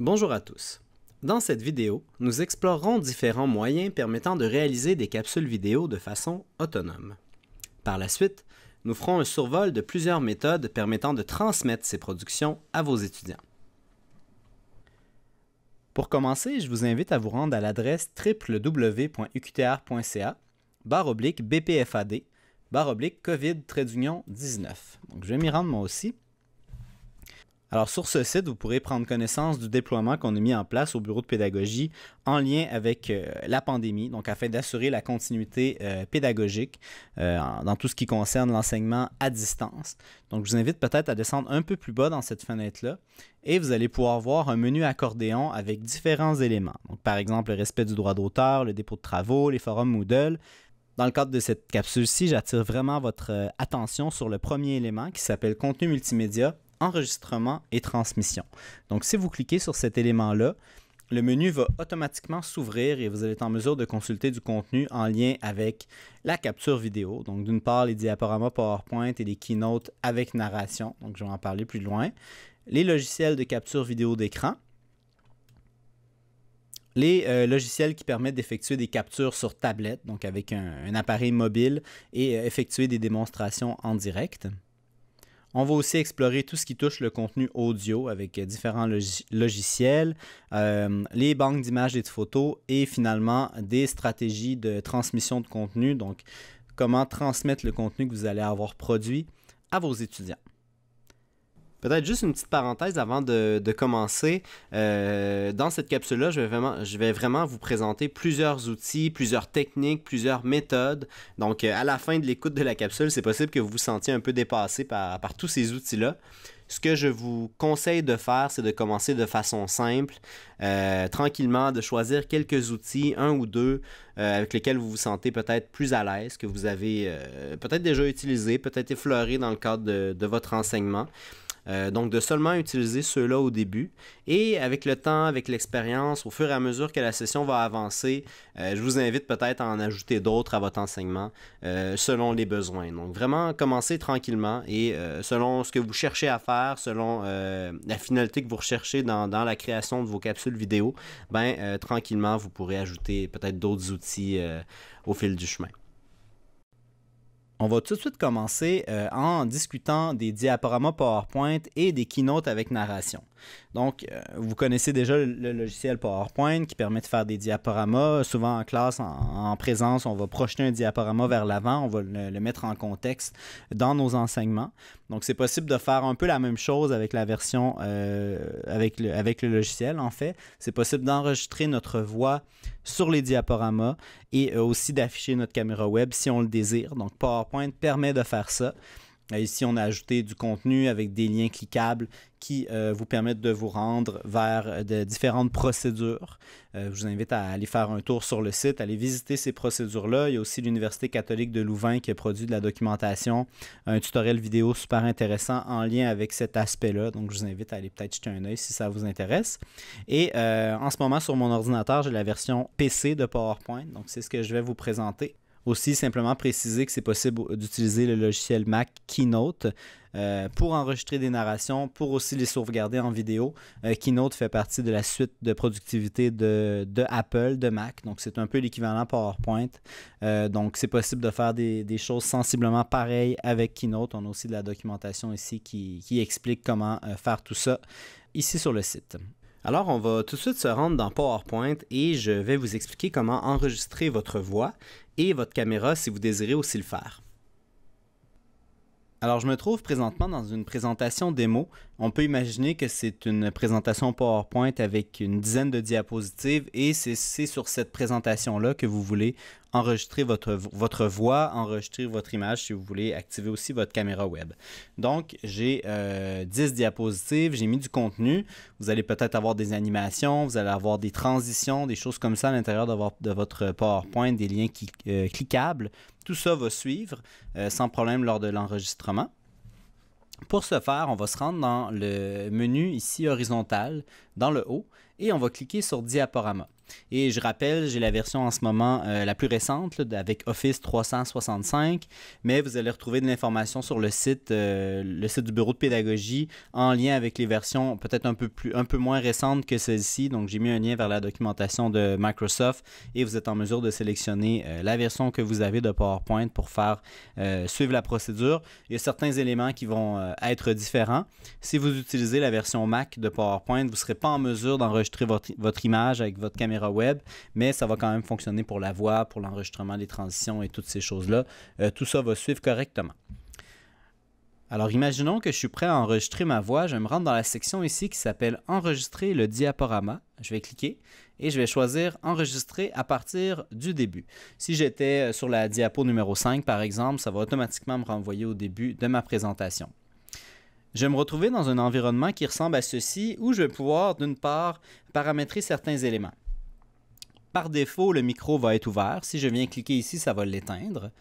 Bonjour à tous. Dans cette vidéo, nous explorerons différents moyens permettant de réaliser des capsules vidéo de façon autonome. Par la suite, nous ferons un survol de plusieurs méthodes permettant de transmettre ces productions à vos étudiants. Pour commencer, je vous invite à vous rendre à l'adresse www.uqtr.ca/BPFAD/COVID-19. Donc, je vais m'y rendre moi aussi. Alors sur ce site, vous pourrez prendre connaissance du déploiement qu'on a mis en place au bureau de pédagogie en lien avec la pandémie, donc afin d'assurer la continuité pédagogique dans tout ce qui concerne l'enseignement à distance. Donc je vous invite peut-être à descendre un peu plus bas dans cette fenêtre-là et vous allez pouvoir voir un menu accordéon avec différents éléments. Donc par exemple, le respect du droit d'auteur, le dépôt de travaux, les forums Moodle. Dans le cadre de cette capsule-ci, j'attire vraiment votre attention sur le premier élément qui s'appelle contenu multimédia, enregistrement et transmission. Donc, si vous cliquez sur cet élément-là, le menu va automatiquement s'ouvrir et vous allez être en mesure de consulter du contenu en lien avec la capture vidéo. Donc, d'une part, les diaporamas PowerPoint et les keynotes avec narration. Donc, je vais en parler plus loin. Les logiciels de capture vidéo d'écran. Les logiciels qui permettent d'effectuer des captures sur tablette, donc avec un appareil mobile et effectuer des démonstrations en direct. On va aussi explorer tout ce qui touche le contenu audio avec différents logiciels, les banques d'images et de photos et finalement des stratégies de transmission de contenu, donc comment transmettre le contenu que vous allez avoir produit à vos étudiants. Peut-être juste une petite parenthèse avant de commencer. Dans cette capsule-là, je vais vraiment vous présenter plusieurs outils, plusieurs techniques, plusieurs méthodes. Donc, à la fin de l'écoute de la capsule, c'est possible que vous vous sentiez un peu dépassé par tous ces outils-là. Ce que je vous conseille de faire, c'est de commencer de façon simple, tranquillement, de choisir quelques outils, un ou deux, avec lesquels vous vous sentez peut-être plus à l'aise, que vous avez peut-être déjà utilisé, peut-être effleuré dans le cadre de votre enseignement. Donc, de seulement utiliser ceux-là au début. Et avec le temps, avec l'expérience, au fur et à mesure que la session va avancer, je vous invite peut-être à en ajouter d'autres à votre enseignement selon les besoins. Donc, vraiment, commencez tranquillement et selon ce que vous cherchez à faire, selon la finalité que vous recherchez dans la création de vos capsules vidéo, tranquillement, vous pourrez ajouter peut-être d'autres outils au fil du chemin. On va tout de suite commencer en discutant des diaporamas PowerPoint et des keynotes avec narration. Donc, vous connaissez déjà le logiciel PowerPoint qui permet de faire des diaporamas. Souvent en classe, en présence, on va projeter un diaporama vers l'avant, on va le mettre en contexte dans nos enseignements. Donc, c'est possible de faire un peu la même chose avec la version, avec le logiciel, en fait. C'est possible d'enregistrer notre voix sur les diaporamas et aussi d'afficher notre caméra web si on le désire. Donc, PowerPoint permet de faire ça. Ici, on a ajouté du contenu avec des liens cliquables qui vous permettent de vous rendre vers de différentes procédures. Je vous invite à aller faire un tour sur le site, aller visiter ces procédures-là. Il y a aussi l'Université catholique de Louvain qui a produit de la documentation, un tutoriel vidéo super intéressant en lien avec cet aspect-là. Donc, je vous invite à aller peut-être jeter un œil si ça vous intéresse. Et en ce moment, sur mon ordinateur, j'ai la version PC de PowerPoint. Donc, c'est ce que je vais vous présenter. Aussi, simplement préciser que c'est possible d'utiliser le logiciel Mac Keynote pour enregistrer des narrations, pour aussi les sauvegarder en vidéo. Keynote fait partie de la suite de productivité de Apple, de Mac. Donc, c'est un peu l'équivalent PowerPoint. Donc, c'est possible de faire des choses sensiblement pareilles avec Keynote. On a aussi de la documentation ici qui explique comment faire tout ça ici sur le site. Alors, on va tout de suite se rendre dans PowerPoint et je vais vous expliquer comment enregistrer votre voix et votre caméra si vous désirez aussi le faire. Alors, je me trouve présentement dans une présentation démo. On peut imaginer que c'est une présentation PowerPoint avec une dizaine de diapositives et c'est sur cette présentation-là que vous voulez enregistrer votre voix, enregistrer votre image si vous voulez activer aussi votre caméra web. Donc, j'ai 10 diapositives, j'ai mis du contenu. Vous allez peut-être avoir des animations, vous allez avoir des transitions, des choses comme ça à l'intérieur de votre PowerPoint, des liens cliquables. Tout ça va suivre sans problème lors de l'enregistrement. Pour ce faire, on va se rendre dans le menu ici horizontal, dans le haut, et on va cliquer sur Diaporama. Et je rappelle, j'ai la version en ce moment la plus récente là, avec Office 365, mais vous allez retrouver de l'information sur le site du bureau de pédagogie en lien avec les versions peut-être un peu moins récentes que celle-ci. Donc j'ai mis un lien vers la documentation de Microsoft et vous êtes en mesure de sélectionner la version que vous avez de PowerPoint pour faire suivre la procédure. Il y a certains éléments qui vont être différents. Si vous utilisez la version Mac de PowerPoint, vous ne serez pas en mesure d'enregistrer votre image avec votre caméra web, mais ça va quand même fonctionner pour la voix, pour l'enregistrement des transitions et toutes ces choses-là. Tout ça va suivre correctement. Alors, imaginons que je suis prêt à enregistrer ma voix. Je vais me rendre dans la section ici qui s'appelle « Enregistrer le diaporama ». Je vais cliquer et je vais choisir « Enregistrer à partir du début ». Si j'étais sur la diapo numéro 5, par exemple, ça va automatiquement me renvoyer au début de ma présentation. Je vais me retrouver dans un environnement qui ressemble à ceci, où je vais pouvoir, d'une part, paramétrer certains éléments. Par défaut, le micro va être ouvert. Si je viens cliquer ici, ça va l'éteindre.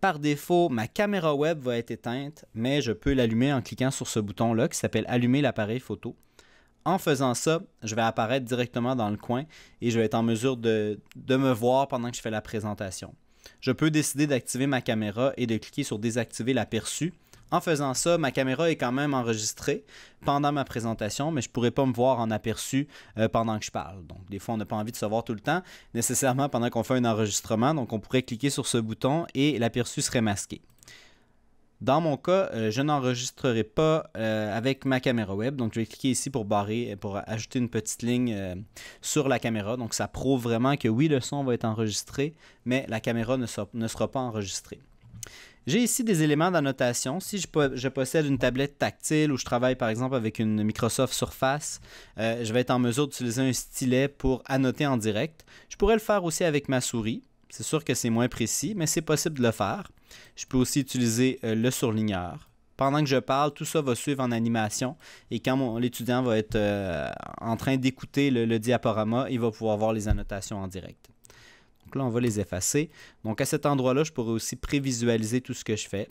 Par défaut, ma caméra web va être éteinte, mais je peux l'allumer en cliquant sur ce bouton-là qui s'appelle « Allumer l'appareil photo ». En faisant ça, je vais apparaître directement dans le coin et je vais être en mesure de me voir pendant que je fais la présentation. Je peux décider d'activer ma caméra et de cliquer sur « Désactiver l'aperçu ». En faisant ça, ma caméra est quand même enregistrée pendant ma présentation, mais je ne pourrai pas me voir en aperçu pendant que je parle. Donc, des fois, on n'a pas envie de se voir tout le temps, nécessairement pendant qu'on fait un enregistrement. Donc, on pourrait cliquer sur ce bouton et l'aperçu serait masqué. Dans mon cas, je n'enregistrerai pas avec ma caméra web. Donc, je vais cliquer ici pour ajouter une petite ligne sur la caméra. Donc, ça prouve vraiment que oui, le son va être enregistré, mais la caméra ne sera pas enregistrée. J'ai ici des éléments d'annotation. Si je possède une tablette tactile ou je travaille par exemple avec une Microsoft Surface, je vais être en mesure d'utiliser un stylet pour annoter en direct. Je pourrais le faire aussi avec ma souris. C'est sûr que c'est moins précis, mais c'est possible de le faire. Je peux aussi utiliser le surligneur. Pendant que je parle, tout ça va suivre en animation et quand l'étudiant va être en train d'écouter le diaporama, il va pouvoir voir les annotations en direct. Donc là, on va les effacer. Donc à cet endroit-là, je pourrais aussi prévisualiser tout ce que je fais.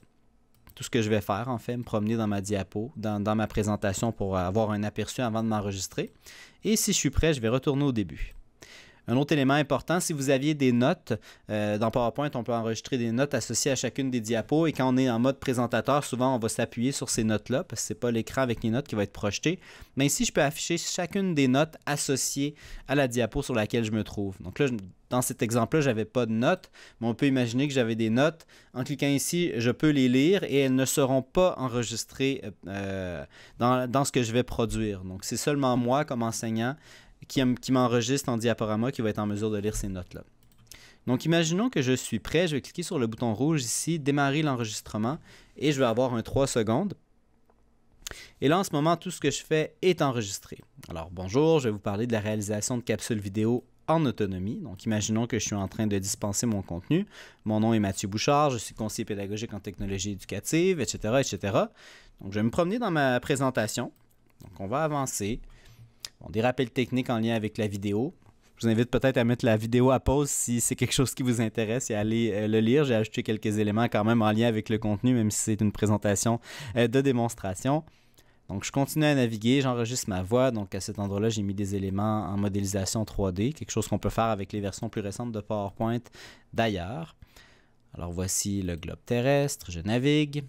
Tout ce que je vais faire, en fait, me promener dans ma diapo, dans ma présentation pour avoir un aperçu avant de m'enregistrer. Et si je suis prêt, je vais retourner au début. Un autre élément important, si vous aviez des notes, dans PowerPoint, on peut enregistrer des notes associées à chacune des diapos et quand on est en mode présentateur, souvent on va s'appuyer sur ces notes-là parce que ce n'est pas l'écran avec les notes qui va être projeté. Mais ici, je peux afficher chacune des notes associées à la diapo sur laquelle je me trouve. Donc là, dans cet exemple-là, je n'avais pas de notes, mais on peut imaginer que j'avais des notes. En cliquant ici, je peux les lire et elles ne seront pas enregistrées dans ce que je vais produire. Donc c'est seulement moi, comme enseignant, qui m'enregistre en diaporama, qui va être en mesure de lire ces notes-là. Donc, imaginons que je suis prêt. Je vais cliquer sur le bouton rouge ici, démarrer l'enregistrement, et je vais avoir un 3 secondes. Et là, en ce moment, tout ce que je fais est enregistré. Alors, bonjour, je vais vous parler de la réalisation de capsules vidéo en autonomie. Donc, imaginons que je suis en train de dispenser mon contenu. Mon nom est Mathieu Bouchard, je suis conseiller pédagogique en technologie éducative, etc., etc. Donc, je vais me promener dans ma présentation. Donc, on va avancer. Bon, des rappels techniques en lien avec la vidéo. Je vous invite peut-être à mettre la vidéo à pause si c'est quelque chose qui vous intéresse et à aller le lire. J'ai ajouté quelques éléments quand même en lien avec le contenu, même si c'est une présentation de démonstration. Donc, je continue à naviguer, j'enregistre ma voix. Donc, à cet endroit-là, j'ai mis des éléments en modélisation 3D, quelque chose qu'on peut faire avec les versions plus récentes de PowerPoint d'ailleurs. Alors, voici le globe terrestre, je navigue.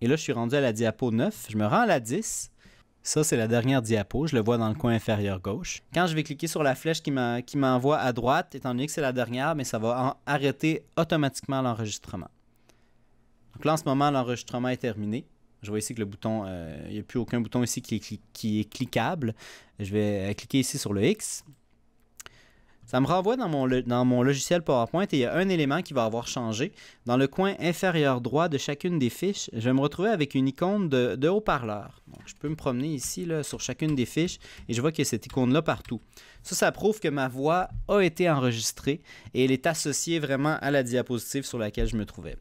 Et là, je suis rendu à la diapo 9. Je me rends à la 10. Ça, c'est la dernière diapo. Je le vois dans le coin inférieur gauche. Quand je vais cliquer sur la flèche qui m'envoie à droite, étant donné que c'est la dernière, mais ça va arrêter automatiquement l'enregistrement. Donc là, en ce moment, l'enregistrement est terminé. Je vois ici que le bouton, il n'y a plus aucun bouton ici qui est cliquable. Je vais cliquer ici sur le X. Ça me renvoie dans mon logiciel PowerPoint et il y a un élément qui va avoir changé. Dans le coin inférieur droit de chacune des fiches, je vais me retrouver avec une icône de haut-parleur. Donc, je peux me promener ici là, sur chacune des fiches et je vois qu'il y a cette icône-là partout. Ça prouve que ma voix a été enregistrée et elle est associée vraiment à la diapositive sur laquelle je me trouvais.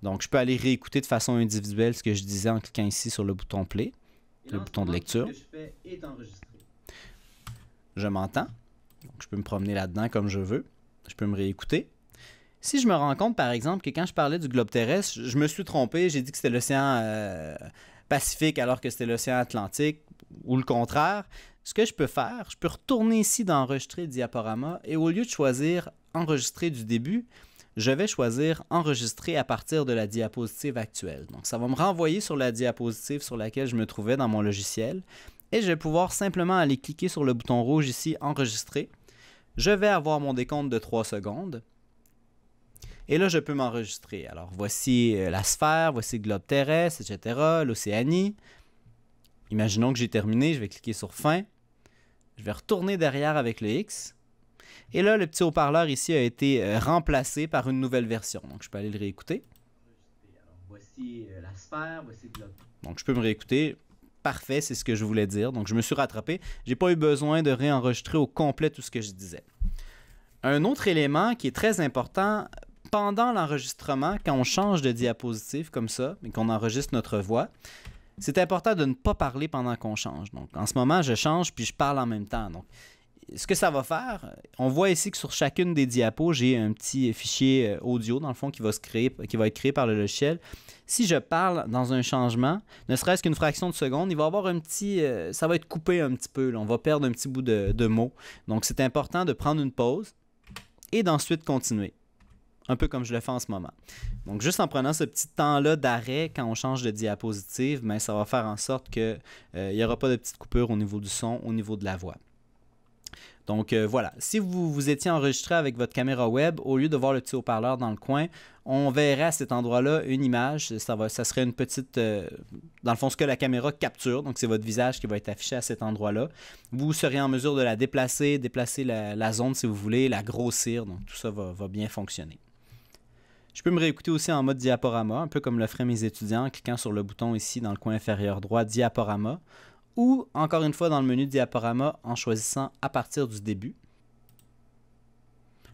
Donc, je peux aller réécouter de façon individuelle ce que je disais en cliquant ici sur le bouton Play, le bouton de lecture. Ce que je fais est enregistré. Je m'entends. Donc, je peux me promener là-dedans comme je veux. Je peux me réécouter. Si je me rends compte, par exemple, que quand je parlais du globe terrestre, je me suis trompé. J'ai dit que c'était l'océan Pacifique alors que c'était l'océan Atlantique ou le contraire. ce que je peux faire, je peux retourner ici dans Enregistrer diaporama et au lieu de choisir Enregistrer du début, je vais choisir Enregistrer à partir de la diapositive actuelle. Donc, ça va me renvoyer sur la diapositive sur laquelle je me trouvais dans mon logiciel et je vais pouvoir simplement aller cliquer sur le bouton rouge ici, Enregistrer. Je vais avoir mon décompte de 3 secondes. Et là, je peux m'enregistrer. Alors, voici la sphère, voici le globe terrestre, etc., l'Océanie. Imaginons que j'ai terminé, je vais cliquer sur Fin. Je vais retourner derrière avec le X. Et là, le petit haut-parleur ici a été remplacé par une nouvelle version. Donc, je peux aller le réécouter. Alors, voici la sphère, voici le globe. Donc, je peux me réécouter. Parfait, c'est ce que je voulais dire. Donc, je me suis rattrapé. Je n'ai pas eu besoin de réenregistrer au complet tout ce que je disais. Un autre élément qui est très important pendant l'enregistrement, quand on change de diapositive comme ça, et qu'on enregistre notre voix, c'est important de ne pas parler pendant qu'on change. Donc, en ce moment, je change puis je parle en même temps. Donc, ce que ça va faire, on voit ici que sur chacune des diapos, j'ai un petit fichier audio, dans le fond, qui va être créé par le logiciel. Si je parle dans un changement, ne serait-ce qu'une fraction de seconde, il va y avoir un petit... ça va être coupé un petit peu. Là. On va perdre un petit bout de mots. Donc, c'est important de prendre une pause et d'ensuite continuer. Un peu comme je le fais en ce moment. Donc, juste en prenant ce petit temps-là d'arrêt quand on change de diapositive, ben, ça va faire en sorte qu'il n'y aura pas de petite coupure au niveau du son, au niveau de la voix. Donc, voilà. Si vous étiez enregistré avec votre caméra web, au lieu de voir le petit haut-parleur dans le coin, on verrait à cet endroit-là une image. Ça serait une petite... dans le fond, ce que la caméra capture. Donc, c'est votre visage qui va être affiché à cet endroit-là. Vous seriez en mesure de la déplacer la zone si vous voulez, la grossir. Donc, tout ça va bien fonctionner. Je peux me réécouter aussi en mode diaporama, un peu comme le feraient mes étudiants, en cliquant sur le bouton ici dans le coin inférieur droit, diaporama, ou encore une fois dans le menu diaporama en choisissant à partir du début.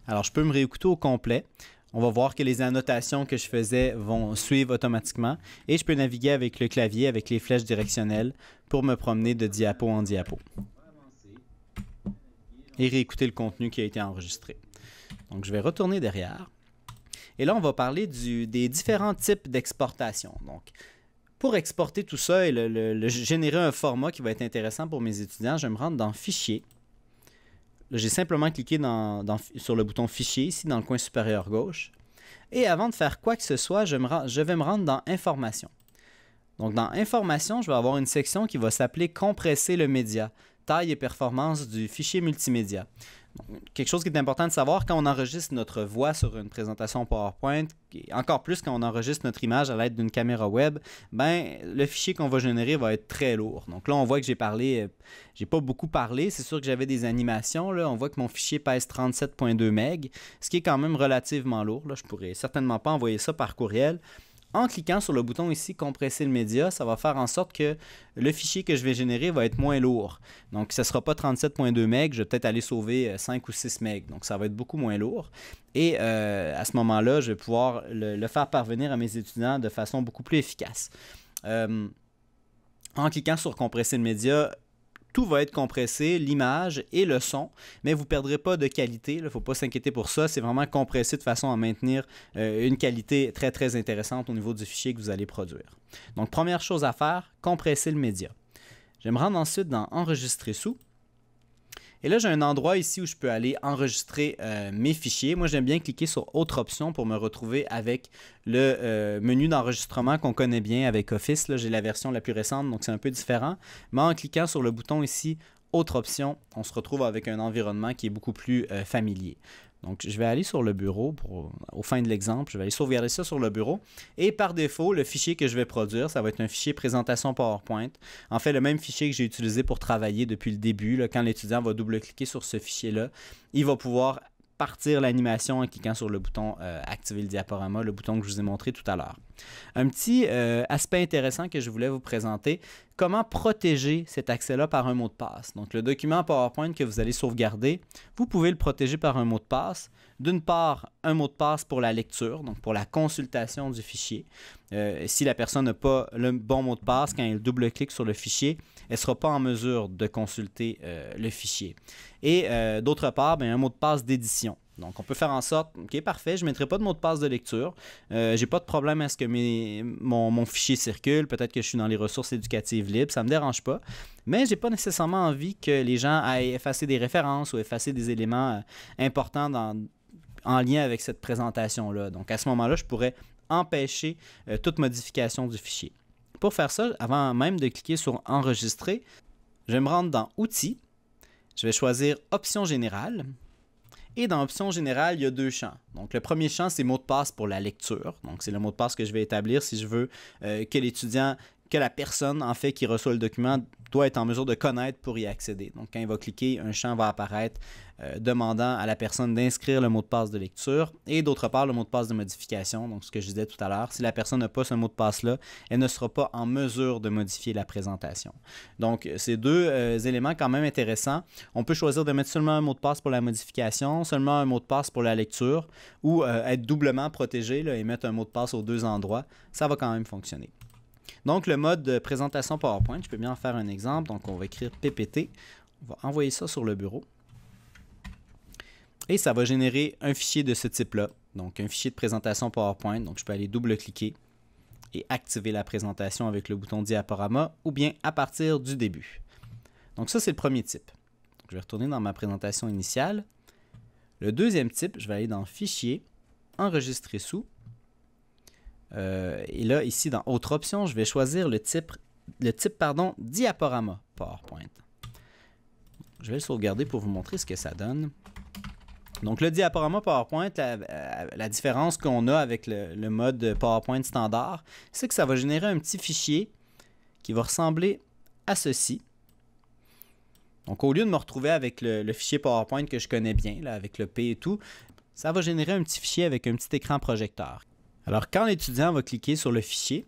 Alors, je peux me réécouter au complet. On va voir que les annotations que je faisais vont suivre automatiquement et je peux naviguer avec le clavier, avec les flèches directionnelles pour me promener de diapo en diapo et réécouter le contenu qui a été enregistré. Donc, je vais retourner derrière. Et là, on va parler des différents types d'exportation. Donc, pour exporter tout ça et générer un format qui va être intéressant pour mes étudiants, je vais me rendre dans Fichier. J'ai simplement cliqué sur le bouton Fichier, ici dans le coin supérieur gauche. Et avant de faire quoi que ce soit, je vais me rendre dans Information. Donc, dans Information, je vais avoir une section qui va s'appeler Compresser le média, taille et performance du fichier multimédia. Quelque chose qui est important de savoir quand on enregistre notre voix sur une présentation PowerPoint, et encore plus quand on enregistre notre image à l'aide d'une caméra web, ben, le fichier qu'on va générer va être très lourd. Donc là, on voit que j'ai pas beaucoup parlé. C'est sûr que j'avais des animations. Là. On voit que mon fichier pèse 37,2 MB, ce qui est quand même relativement lourd. Là. Je ne pourrais certainement pas envoyer ça par courriel. En cliquant sur le bouton ici, compresser le média, ça va faire en sorte que le fichier que je vais générer va être moins lourd. Donc, ce ne sera pas 37,2 MB, je vais peut-être aller sauver 5 ou 6 MB. Donc, ça va être beaucoup moins lourd. Et à ce moment-là, je vais pouvoir le faire parvenir à mes étudiants de façon beaucoup plus efficace. En cliquant sur compresser le média, tout va être compressé, l'image et le son, mais vous ne perdrez pas de qualité. Il ne faut pas s'inquiéter pour ça. C'est vraiment compressé de façon à maintenir une qualité très, très intéressante au niveau du fichier que vous allez produire. Donc, première chose à faire, compresser le média. Je vais me rendre ensuite dans Enregistrer sous. Et là, j'ai un endroit ici où je peux aller enregistrer mes fichiers. Moi, j'aime bien cliquer sur Autre option pour me retrouver avec le menu d'enregistrement qu'on connaît bien avec Office. Là, j'ai la version la plus récente, donc c'est un peu différent. Mais en cliquant sur le bouton ici, Autre option, on se retrouve avec un environnement qui est beaucoup plus familier. Donc, je vais aller sur le bureau, au fin de l'exemple, je vais aller sauvegarder ça sur le bureau. Et par défaut, le fichier que je vais produire, ça va être un fichier présentation PowerPoint. En fait, le même fichier que j'ai utilisé pour travailler depuis le début. Là, quand l'étudiant va double-cliquer sur ce fichier-là, il va pouvoir partir l'animation en cliquant sur le bouton Activer le diaporama, le bouton que je vous ai montré tout à l'heure. Un petit aspect intéressant que je voulais vous présenter, comment protéger cet accès-là par un mot de passe. Donc, le document PowerPoint que vous allez sauvegarder, vous pouvez le protéger par un mot de passe. D'une part, un mot de passe pour la lecture, donc pour la consultation du fichier. Si la personne n'a pas le bon mot de passe, quand elle double-clique sur le fichier, elle ne sera pas en mesure de consulter le fichier. Et d'autre part, un mot de passe d'édition. Donc, on peut faire en sorte, OK, parfait, je ne mettrai pas de mot de passe de lecture. J'ai pas de problème à ce que mon fichier circule. Peut-être que je suis dans les ressources éducatives libres, ça ne me dérange pas. Mais je n'ai pas nécessairement envie que les gens aillent effacer des références ou effacer des éléments importants en lien avec cette présentation-là. Donc, à ce moment-là, je pourrais empêcher toute modification du fichier. Pour faire ça, avant même de cliquer sur « Enregistrer », je vais me rendre dans « Outils ». Je vais choisir « Options générales ». Et dans Options générales, il y a deux champs. Donc, le premier champ, c'est mot de passe pour la lecture. Donc, c'est le mot de passe que je vais établir si je veux que l'étudiant, que la personne, en fait, qui reçoit le document doit être en mesure de connaître pour y accéder. Donc, quand il va cliquer, un champ va apparaître demandant à la personne d'inscrire le mot de passe de lecture et d'autre part, le mot de passe de modification. Donc, ce que je disais tout à l'heure, si la personne n'a pas ce mot de passe-là, elle ne sera pas en mesure de modifier la présentation. Donc, ces deux éléments quand même intéressants. On peut choisir de mettre seulement un mot de passe pour la modification, seulement un mot de passe pour la lecture ou être doublement protégé là, et mettre un mot de passe aux deux endroits. Ça va quand même fonctionner. Donc, le mode de présentation PowerPoint, je peux bien en faire un exemple. Donc, on va écrire PPT. On va envoyer ça sur le bureau. Et ça va générer un fichier de ce type-là. Donc, un fichier de présentation PowerPoint. Donc, je peux aller double-cliquer et activer la présentation avec le bouton diaporama ou bien à partir du début. Donc, ça, c'est le premier type. Donc, je vais retourner dans ma présentation initiale. Le deuxième type, je vais aller dans Fichier, Enregistrer sous. Et là, ici, dans Autre option, je vais choisir le type diaporama PowerPoint. Je vais le sauvegarder pour vous montrer ce que ça donne. Donc, le diaporama PowerPoint, la différence qu'on a avec le mode PowerPoint standard, c'est que ça va générer un petit fichier qui va ressembler à ceci. Donc, au lieu de me retrouver avec le fichier PowerPoint que je connais bien, là, avec le P et tout, ça va générer un petit fichier avec un petit écran projecteur. Alors, quand l'étudiant va cliquer sur le fichier,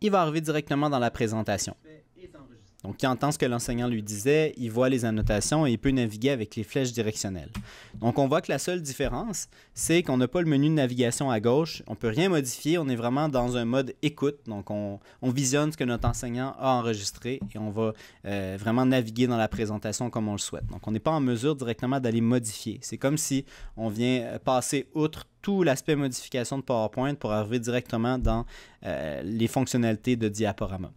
il va arriver directement dans la présentation. Donc, il entend ce que l'enseignant lui disait, il voit les annotations et il peut naviguer avec les flèches directionnelles. Donc, on voit que la seule différence, c'est qu'on n'a pas le menu de navigation à gauche. On ne peut rien modifier. On est vraiment dans un mode écoute. Donc, on visionne ce que notre enseignant a enregistré et on va vraiment naviguer dans la présentation comme on le souhaite. Donc, on n'est pas en mesure directement d'aller modifier. C'est comme si on vient passer outre tout l'aspect modification de PowerPoint pour arriver directement dans les fonctionnalités de diaporama.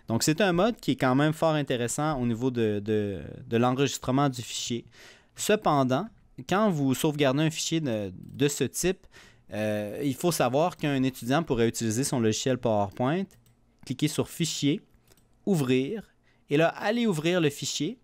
Donc, c'est un mode qui est quand même fort intéressant au niveau de l'enregistrement du fichier. Cependant, quand vous sauvegardez un fichier de ce type, il faut savoir qu'un étudiant pourrait utiliser son logiciel PowerPoint, cliquer sur « Fichier »,« Ouvrir », et là, aller ouvrir le fichier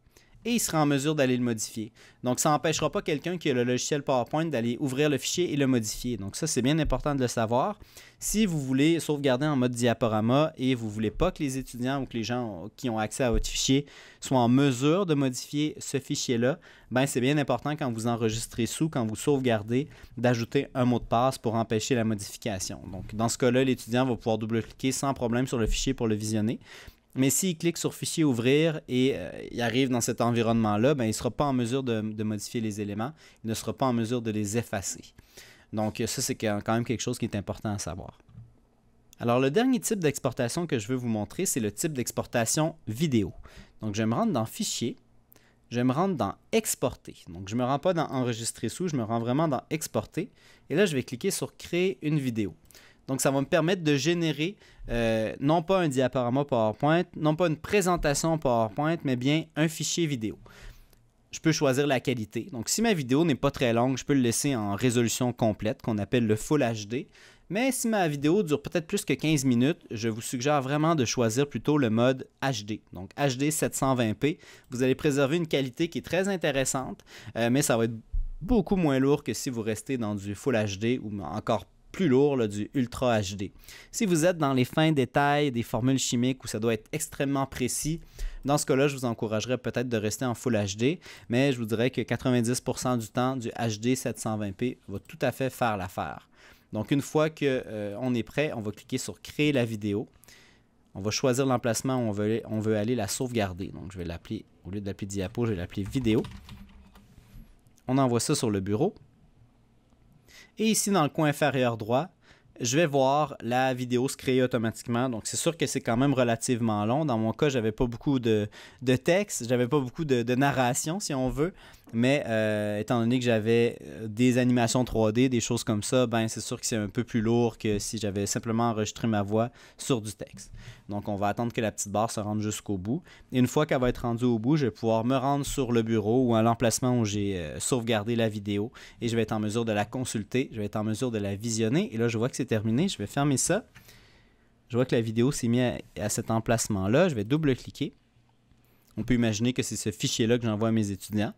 et il sera en mesure d'aller le modifier. Donc, ça n'empêchera pas quelqu'un qui a le logiciel PowerPoint d'aller ouvrir le fichier et le modifier. Donc, ça, c'est bien important de le savoir. Si vous voulez sauvegarder en mode diaporama et vous ne voulez pas que les étudiants ou que les gens qui ont accès à votre fichier soient en mesure de modifier ce fichier-là, ben c'est bien important quand vous enregistrez sous, quand vous sauvegardez, d'ajouter un mot de passe pour empêcher la modification. Donc, dans ce cas-là, l'étudiant va pouvoir double-cliquer sans problème sur le fichier pour le visionner. Mais s'il clique sur « Fichier ouvrir » et il arrive dans cet environnement-là, ben, il ne sera pas en mesure de modifier les éléments. Il ne sera pas en mesure de les effacer. Donc, ça, c'est quand même quelque chose qui est important à savoir. Alors, le dernier type d'exportation que je veux vous montrer, c'est le type d'exportation vidéo. Donc, je vais me rendre dans « Fichier », je vais me rendre dans « Exporter ». Donc, je ne me rends pas dans « Enregistrer sous », je me rends vraiment dans « Exporter ». Et là, je vais cliquer sur « Créer une vidéo ». Donc, ça va me permettre de générer non pas un diaporama PowerPoint, non pas une présentation PowerPoint, mais bien un fichier vidéo. Je peux choisir la qualité. Donc, si ma vidéo n'est pas très longue, je peux le laisser en résolution complète, qu'on appelle le Full HD. Mais si ma vidéo dure peut-être plus que 15 minutes, je vous suggère vraiment de choisir plutôt le mode HD. Donc, HD 720p. Vous allez préserver une qualité qui est très intéressante, mais ça va être beaucoup moins lourd que si vous restez dans du Full HD ou encore plus lourd, là, du Ultra HD. Si vous êtes dans les fins détails des formules chimiques où ça doit être extrêmement précis, dans ce cas-là, je vous encouragerais peut-être de rester en Full HD, mais je vous dirais que 90% du temps, du HD 720p va tout à fait faire l'affaire. Donc, une fois qu'on est prêt, on va cliquer sur « Créer la vidéo ». On va choisir l'emplacement où on veut aller la sauvegarder. Donc, je vais l'appeler, au lieu de l'appeler diapo, je vais l'appeler vidéo. On envoie ça sur le bureau. Et ici, dans le coin inférieur droit, je vais voir la vidéo se créer automatiquement. Donc, c'est sûr que c'est quand même relativement long. Dans mon cas, je n'avais pas beaucoup de texte, je n'avais pas beaucoup de narration, si on veut. mais étant donné que j'avais des animations 3D, des choses comme ça, ben c'est sûr que c'est un peu plus lourd que si j'avais simplement enregistré ma voix sur du texte. Donc on va attendre que la petite barre se rende jusqu'au bout. Et une fois qu'elle va être rendue au bout, je vais pouvoir me rendre sur le bureau ou à l'emplacement où j'ai sauvegardé la vidéo et je vais être en mesure de la consulter, je vais être en mesure de la visionner. Et là, je vois que c'est terminé, je vais fermer ça. Je vois que la vidéo s'est mise à cet emplacement-là. Je vais double-cliquer. On peut imaginer que c'est ce fichier-là que j'envoie à mes étudiants.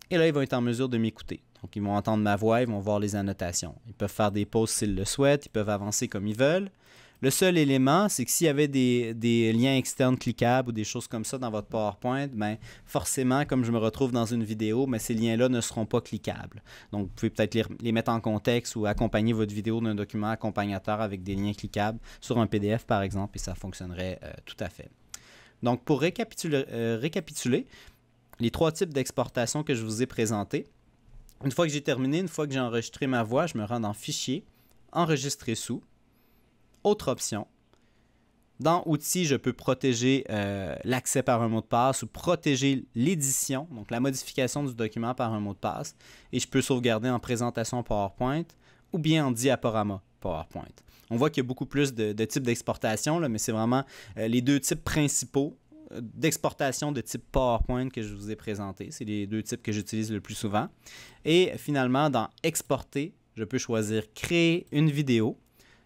Et là, ils vont être en mesure de m'écouter. Donc, ils vont entendre ma voix, ils vont voir les annotations. Ils peuvent faire des pauses s'ils le souhaitent, ils peuvent avancer comme ils veulent. Le seul élément, c'est que s'il y avait des liens externes cliquables ou des choses comme ça dans votre PowerPoint, ben forcément, comme je me retrouve dans une vidéo, mais ces liens-là ne seront pas cliquables. Donc, vous pouvez peut-être les mettre en contexte ou accompagner votre vidéo d'un document accompagnateur avec des liens cliquables sur un PDF, par exemple, et ça fonctionnerait tout à fait. Donc, pour récapituler les 3 types d'exportation que je vous ai présentés, une fois que j'ai terminé, une fois que j'ai enregistré ma voix, je me rends dans Fichier, Enregistrer sous, Autre option. Dans Outils, je peux protéger l'accès par un mot de passe ou protéger l'édition, donc la modification du document par un mot de passe. Et je peux sauvegarder en présentation PowerPoint ou bien en diaporama PowerPoint. On voit qu'il y a beaucoup plus de types d'exportation, mais c'est vraiment les 2 types principaux d'exportation de type PowerPoint que je vous ai présentés. C'est les 2 types que j'utilise le plus souvent. Et finalement, dans Exporter, je peux choisir Créer une vidéo,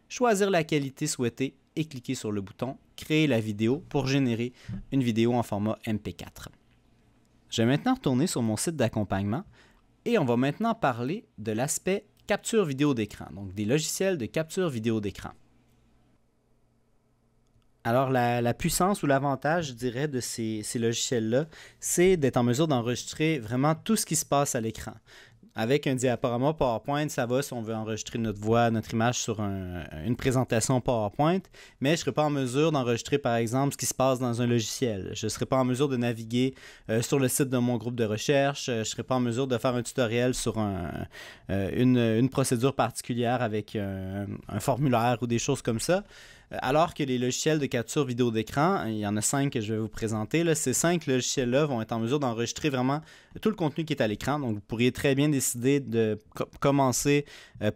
choisir la qualité souhaitée et cliquer sur le bouton Créer la vidéo pour générer une vidéo en format MP4. Je vais maintenant retourner sur mon site d'accompagnement et on va maintenant parler de l'aspect capture vidéo d'écran, donc des logiciels de capture vidéo d'écran. Alors, la puissance ou l'avantage, je dirais, de ces logiciels-là, c'est d'être en mesure d'enregistrer vraiment tout ce qui se passe à l'écran. Avec un diaporama PowerPoint, ça va si on veut enregistrer notre voix, notre image sur une présentation PowerPoint, mais je ne serai pas en mesure d'enregistrer, par exemple, ce qui se passe dans un logiciel. Je ne serai pas en mesure de naviguer sur le site de mon groupe de recherche. Je ne serai pas en mesure de faire un tutoriel sur une procédure particulière avec un formulaire ou des choses comme ça. Alors que les logiciels de capture vidéo d'écran, il y en a 5 que je vais vous présenter, là, ces 5 logiciels-là vont être en mesure d'enregistrer vraiment tout le contenu qui est à l'écran. Donc, vous pourriez très bien décider de commencer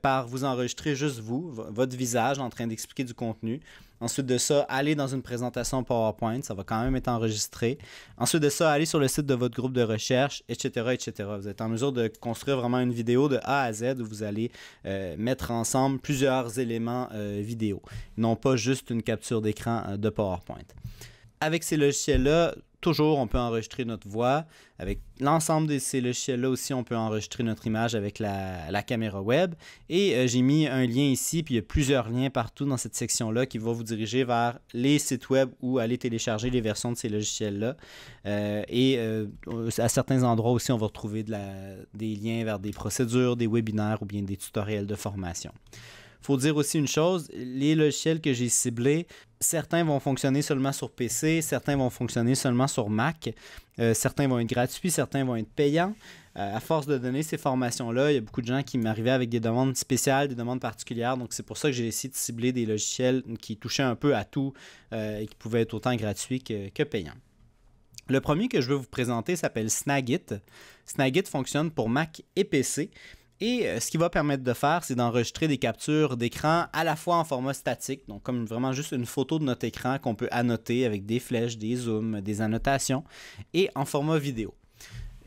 par vous enregistrer juste vous, votre visage en train d'expliquer du contenu. Ensuite de ça, aller dans une présentation PowerPoint, ça va quand même être enregistré. Ensuite de ça, aller sur le site de votre groupe de recherche, etc., etc. Vous êtes en mesure de construire vraiment une vidéo de A à Z où vous allez mettre ensemble plusieurs éléments vidéo, non pas juste une capture d'écran de PowerPoint. Avec ces logiciels-là, toujours, on peut enregistrer notre voix. Avec l'ensemble de ces logiciels-là aussi, on peut enregistrer notre image avec la caméra web. Et j'ai mis un lien ici, puis il y a plusieurs liens partout dans cette section-là qui va vous diriger vers les sites web où aller télécharger les versions de ces logiciels-là. À certains endroits aussi, on va retrouver des liens vers des procédures, des webinaires ou bien des tutoriels de formation. Il faut dire aussi une chose, les logiciels que j'ai ciblés, certains vont fonctionner seulement sur PC, certains vont fonctionner seulement sur Mac, certains vont être gratuits, certains vont être payants. À force de donner ces formations-là, il y a beaucoup de gens qui m'arrivaient avec des demandes spéciales, des demandes particulières, donc c'est pour ça que j'ai essayé de cibler des logiciels qui touchaient un peu à tout et qui pouvaient être autant gratuits que payants. Le premier que je veux vous présenter s'appelle Snagit. Snagit fonctionne pour Mac et PC. Et ce qu'il va permettre de faire, c'est d'enregistrer des captures d'écran à la fois en format statique, donc comme vraiment juste une photo de notre écran qu'on peut annoter avec des flèches, des zooms, des annotations, et en format vidéo.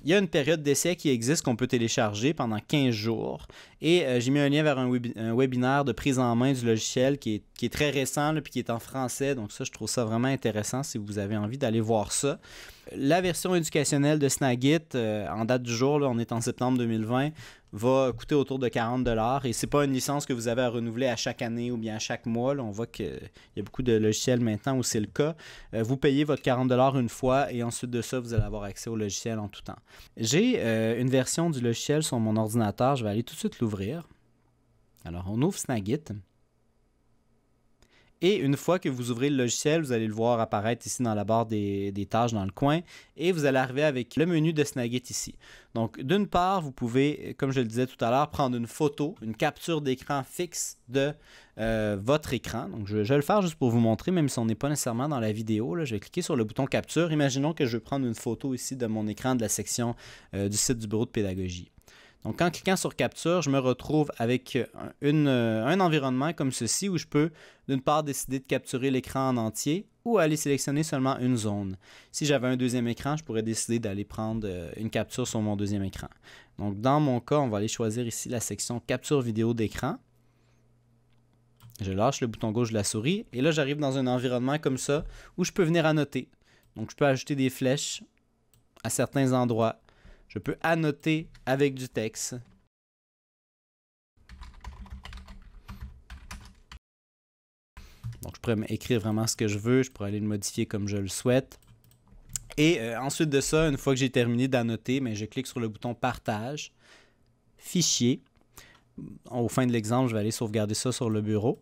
Il y a une période d'essai qui existe qu'on peut télécharger pendant 15 jours. Et j'ai mis un lien vers un webinaire de prise en main du logiciel qui est très récent et qui est en français. Donc ça, je trouve ça vraiment intéressant si vous avez envie d'aller voir ça. La version éducationnelle de Snagit, en date du jour, là, on est en septembre 2020, va coûter autour de 40 $ et ce n'est pas une licence que vous avez à renouveler à chaque année ou bien à chaque mois. Là, on voit qu'il y a beaucoup de logiciels maintenant où c'est le cas. Vous payez votre 40 $ une fois et ensuite de ça, vous allez avoir accès au logiciel en tout temps. J'ai une version du logiciel sur mon ordinateur. Je vais aller tout de suite l'ouvrir. Alors, on ouvre Snagit. Et une fois que vous ouvrez le logiciel, vous allez le voir apparaître ici dans la barre des tâches dans le coin. Et vous allez arriver avec le menu de Snagit ici. Donc, d'une part, vous pouvez, comme je le disais tout à l'heure, prendre une photo, une capture d'écran fixe de votre écran. Donc, je vais le faire juste pour vous montrer, même si on n'est pas nécessairement dans la vidéo. Là, je vais cliquer sur le bouton capture. Imaginons que je veux prendre une photo ici de mon écran de la section du site du bureau de pédagogie. Donc, en cliquant sur Capture, je me retrouve avec un environnement comme ceci où je peux, d'une part, décider de capturer l'écran en entier ou aller sélectionner seulement une zone. Si j'avais un deuxième écran, je pourrais décider d'aller prendre une capture sur mon deuxième écran. Donc, dans mon cas, on va aller choisir ici la section Capture vidéo d'écran. Je lâche le bouton gauche de la souris et là, j'arrive dans un environnement comme ça où je peux venir annoter. Donc, je peux ajouter des flèches à certains endroits. Je peux annoter avec du texte. Donc, je pourrais écrire vraiment ce que je veux. Je pourrais aller le modifier comme je le souhaite. Et ensuite de ça, une fois que j'ai terminé d'annoter, je clique sur le bouton Partage, Fichier. Au fin de l'exemple, je vais aller sauvegarder ça sur le bureau.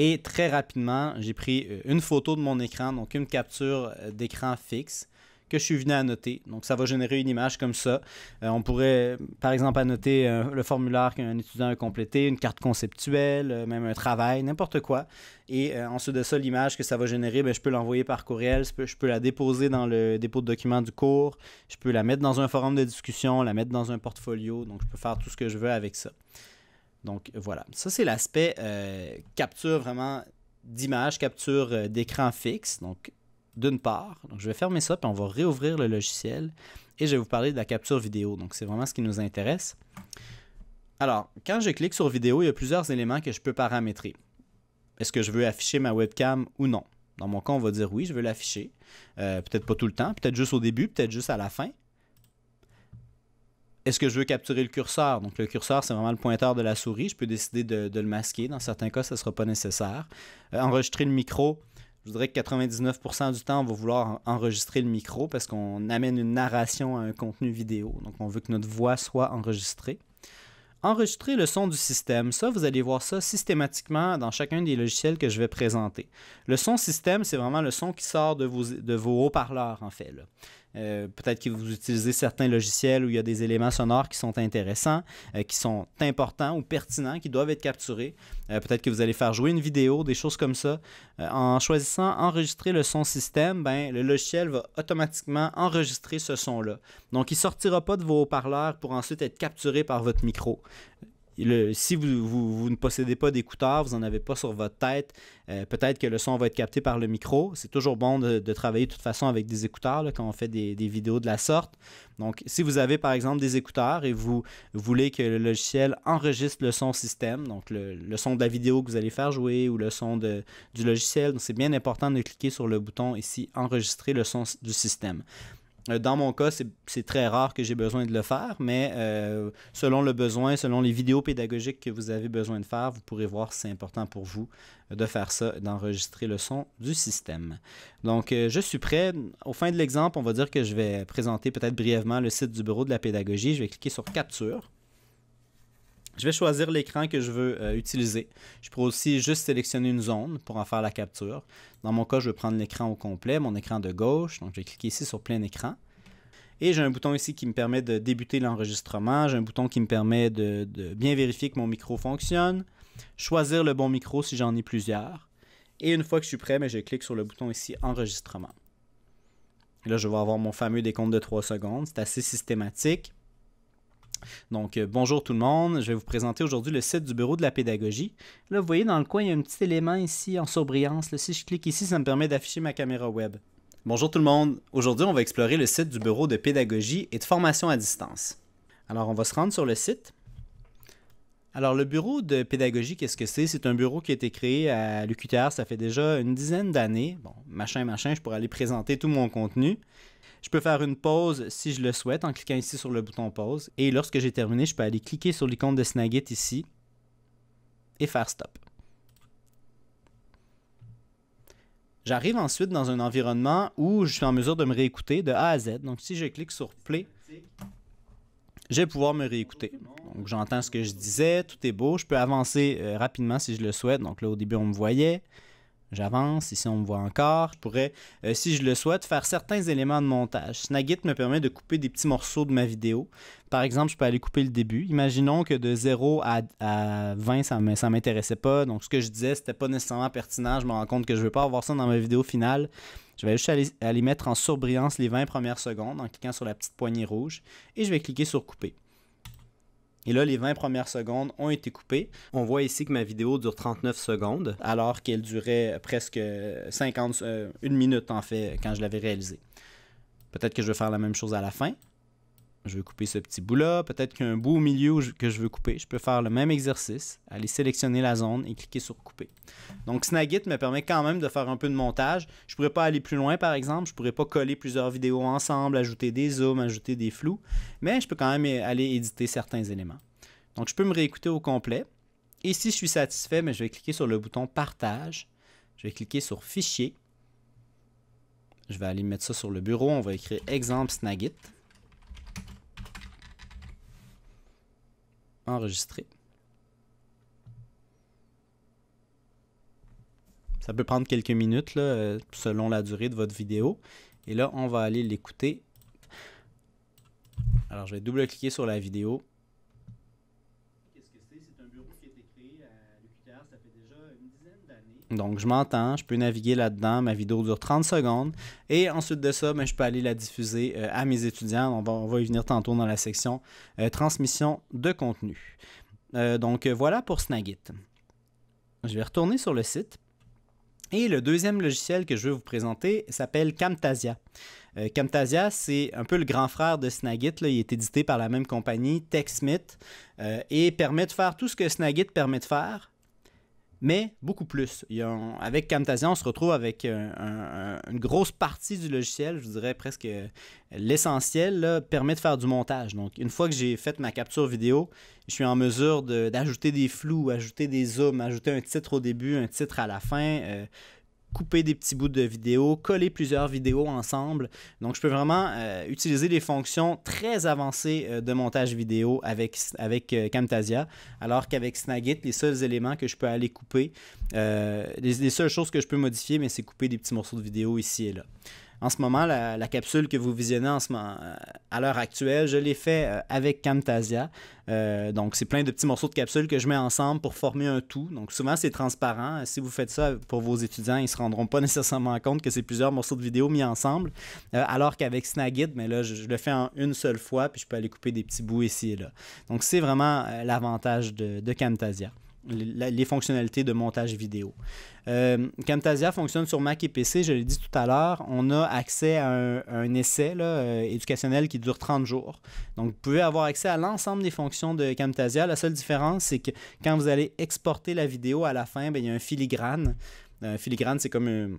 Et très rapidement, j'ai pris une photo de mon écran, donc une capture d'écran fixe que je suis venu annoter. Donc, ça va générer une image comme ça. On pourrait, par exemple, annoter le formulaire qu'un étudiant a complété, une carte conceptuelle, même un travail, n'importe quoi. Et ensuite de ça, l'image que ça va générer, je peux l'envoyer par courriel, je peux la déposer dans le dépôt de documents du cours, je peux la mettre dans un forum de discussion, la mettre dans un portfolio. Donc, je peux faire tout ce que je veux avec ça. Donc, voilà. Ça, c'est l'aspect capture vraiment d'image, capture d'écran fixe. Donc, d'une part, donc je vais fermer ça, puis on va réouvrir le logiciel et je vais vous parler de la capture vidéo. Donc, c'est vraiment ce qui nous intéresse. Alors, quand je clique sur vidéo, il y a plusieurs éléments que je peux paramétrer. Est-ce que je veux afficher ma webcam ou non? Dans mon cas, on va dire oui, je veux l'afficher. Peut-être pas tout le temps, peut-être juste au début, peut-être juste à la fin. Est-ce que je veux capturer le curseur? Donc, le curseur, c'est vraiment le pointeur de la souris. Je peux décider de le masquer. Dans certains cas, ça ne sera pas nécessaire. Enregistrer le micro. Je dirais que 99% du temps, on va vouloir enregistrer le micro parce qu'on amène une narration à un contenu vidéo. Donc, on veut que notre voix soit enregistrée. Enregistrer le son du système. Ça, vous allez voir ça systématiquement dans chacun des logiciels que je vais présenter. Le son système, c'est vraiment le son qui sort de vos haut-parleurs, en fait, là. Peut-être que vous utilisez certains logiciels où il y a des éléments sonores qui sont intéressants, qui sont importants ou pertinents, qui doivent être capturés. Peut-être que vous allez faire jouer une vidéo, des choses comme ça. En choisissant enregistrer le son système, le logiciel va automatiquement enregistrer ce son-là. Donc, il ne sortira pas de vos haut-parleurs pour ensuite être capturé par votre micro. Si vous ne possédez pas d'écouteurs, vous n'en avez pas sur votre tête, peut-être que le son va être capté par le micro. C'est toujours bon de travailler de toute façon avec des écouteurs là, quand on fait des vidéos de la sorte. Donc, si vous avez par exemple des écouteurs et vous voulez que le logiciel enregistre le son système, donc le son de la vidéo que vous allez faire jouer ou le son du logiciel, c'est bien important de cliquer sur le bouton ici « Enregistrer le son du système ». Dans mon cas, c'est très rare que j'ai besoin de le faire, mais selon le besoin, selon les vidéos pédagogiques que vous avez besoin de faire, vous pourrez voir si c'est important pour vous de faire ça, d'enregistrer le son du système. Donc, je suis prêt. Au fin de l'exemple, on va dire que je vais présenter peut-être brièvement le site du bureau de la pédagogie. Je vais cliquer sur Capture. Je vais choisir l'écran que je veux utiliser. Je pourrais aussi juste sélectionner une zone pour en faire la capture. Dans mon cas, je vais prendre l'écran au complet, mon écran de gauche. Donc, je vais cliquer ici sur plein écran. Et j'ai un bouton ici qui me permet de débuter l'enregistrement. J'ai un bouton qui me permet de bien vérifier que mon micro fonctionne. Choisir le bon micro si j'en ai plusieurs. Et une fois que je suis prêt, je clique sur le bouton ici Enregistrement. Et là, je vais avoir mon fameux décompte de 3 secondes. C'est assez systématique. Donc, bonjour tout le monde, je vais vous présenter aujourd'hui le site du bureau de la pédagogie. Là, vous voyez dans le coin, il y a un petit élément ici en surbrillance. Là, si je clique ici, ça me permet d'afficher ma caméra web. Bonjour tout le monde, aujourd'hui on va explorer le site du bureau de pédagogie et de formation à distance. Alors, on va se rendre sur le site. Alors, le bureau de pédagogie, qu'est-ce que c'est? C'est un bureau qui a été créé à l'UQTR, ça fait déjà une dizaine d'années. Bon, machin, je pourrais aller présenter tout mon contenu. Je peux faire une pause si je le souhaite en cliquant ici sur le bouton pause. Et lorsque j'ai terminé, je peux aller cliquer sur l'icône de Snagit ici et faire stop. J'arrive ensuite dans un environnement où je suis en mesure de me réécouter de A à Z. Donc si je clique sur Play, je vais pouvoir me réécouter. Donc, j'entends ce que je disais, tout est beau. Je peux avancer rapidement si je le souhaite. Donc là, au début, on me voyait. J'avance, ici on me voit encore. Je pourrais, si je le souhaite, faire certains éléments de montage. Snagit me permet de couper des petits morceaux de ma vidéo. Par exemple, je peux aller couper le début. Imaginons que de 0 à 20, ça ne m'intéressait pas. Donc ce que je disais, c'était pas nécessairement pertinent. Je me rends compte que je ne veux pas avoir ça dans ma vidéo finale. Je vais juste aller mettre en surbrillance les 20 premières secondes en cliquant sur la petite poignée rouge. Et je vais cliquer sur couper. Et là, les 20 premières secondes ont été coupées. On voit ici que ma vidéo dure 39 secondes. Alors qu'elle durait presque 50, une minute en fait, quand je l'avais réalisée. Peut-être que je vais faire la même chose à la fin. Je vais couper ce petit bout-là. Peut-être qu'il y a un bout au milieu que je veux couper. Je peux faire le même exercice, aller sélectionner la zone et cliquer sur couper. Donc Snagit me permet quand même de faire un peu de montage. Je ne pourrais pas aller plus loin par exemple. Je ne pourrais pas coller plusieurs vidéos ensemble, ajouter des zooms, ajouter des flous. Mais je peux quand même aller éditer certains éléments. Donc je peux me réécouter au complet. Et si je suis satisfait, je vais cliquer sur le bouton Partage. Je vais cliquer sur Fichier. Je vais aller mettre ça sur le bureau. On va écrire Exemple Snagit. Enregistrer. Ça peut prendre quelques minutes là, selon la durée de votre vidéo. Et là, on va aller l'écouter. Alors, je vais double-cliquer sur la vidéo. Qu'est-ce que c'est? C'est un bureau qui a été créé à l'UQTR, ça fait déjà une dizaine d'années. Donc, je m'entends, je peux naviguer là-dedans. Ma vidéo dure 30 secondes. Et ensuite de ça, je peux aller la diffuser à mes étudiants. On va y venir tantôt dans la section transmission de contenu. Donc, voilà pour Snagit. Je vais retourner sur le site. Et le deuxième logiciel que je vais vous présenter s'appelle Camtasia. Camtasia, c'est un peu le grand frère de Snagit. Là. Il est édité par la même compagnie, TechSmith, et permet de faire tout ce que Snagit permet de faire, mais beaucoup plus. Avec Camtasia, on se retrouve avec une grosse partie du logiciel, je dirais presque l'essentiel, permet de faire du montage. Donc, une fois que j'ai fait ma capture vidéo, je suis en mesure d'ajouter des flous, ajouter des zooms, ajouter un titre au début, un titre à la fin, couper des petits bouts de vidéo, coller plusieurs vidéos ensemble. Donc, je peux vraiment utiliser des fonctions très avancées de montage vidéo avec Camtasia, alors qu'avec Snagit, les seuls éléments que je peux aller couper, les seules choses que je peux modifier, mais c'est couper des petits morceaux de vidéo ici et là. En ce moment, la capsule que vous visionnez à l'heure actuelle, je l'ai fait avec Camtasia. Donc, c'est plein de petits morceaux de capsules que je mets ensemble pour former un tout. Donc, souvent, c'est transparent. Si vous faites ça pour vos étudiants, ils ne se rendront pas nécessairement compte que c'est plusieurs morceaux de vidéo mis ensemble. Alors qu'avec Snagit, là, je le fais en une seule fois, puis je peux aller couper des petits bouts ici et là. Donc, c'est vraiment l'avantage de Camtasia. Les fonctionnalités de montage vidéo. Camtasia fonctionne sur Mac et PC, je l'ai dit tout à l'heure. On a accès à un essai éducationnel qui dure 30 jours. Donc, vous pouvez avoir accès à l'ensemble des fonctions de Camtasia. La seule différence, c'est que quand vous allez exporter la vidéo à la fin, il y a un filigrane. Un filigrane, c'est comme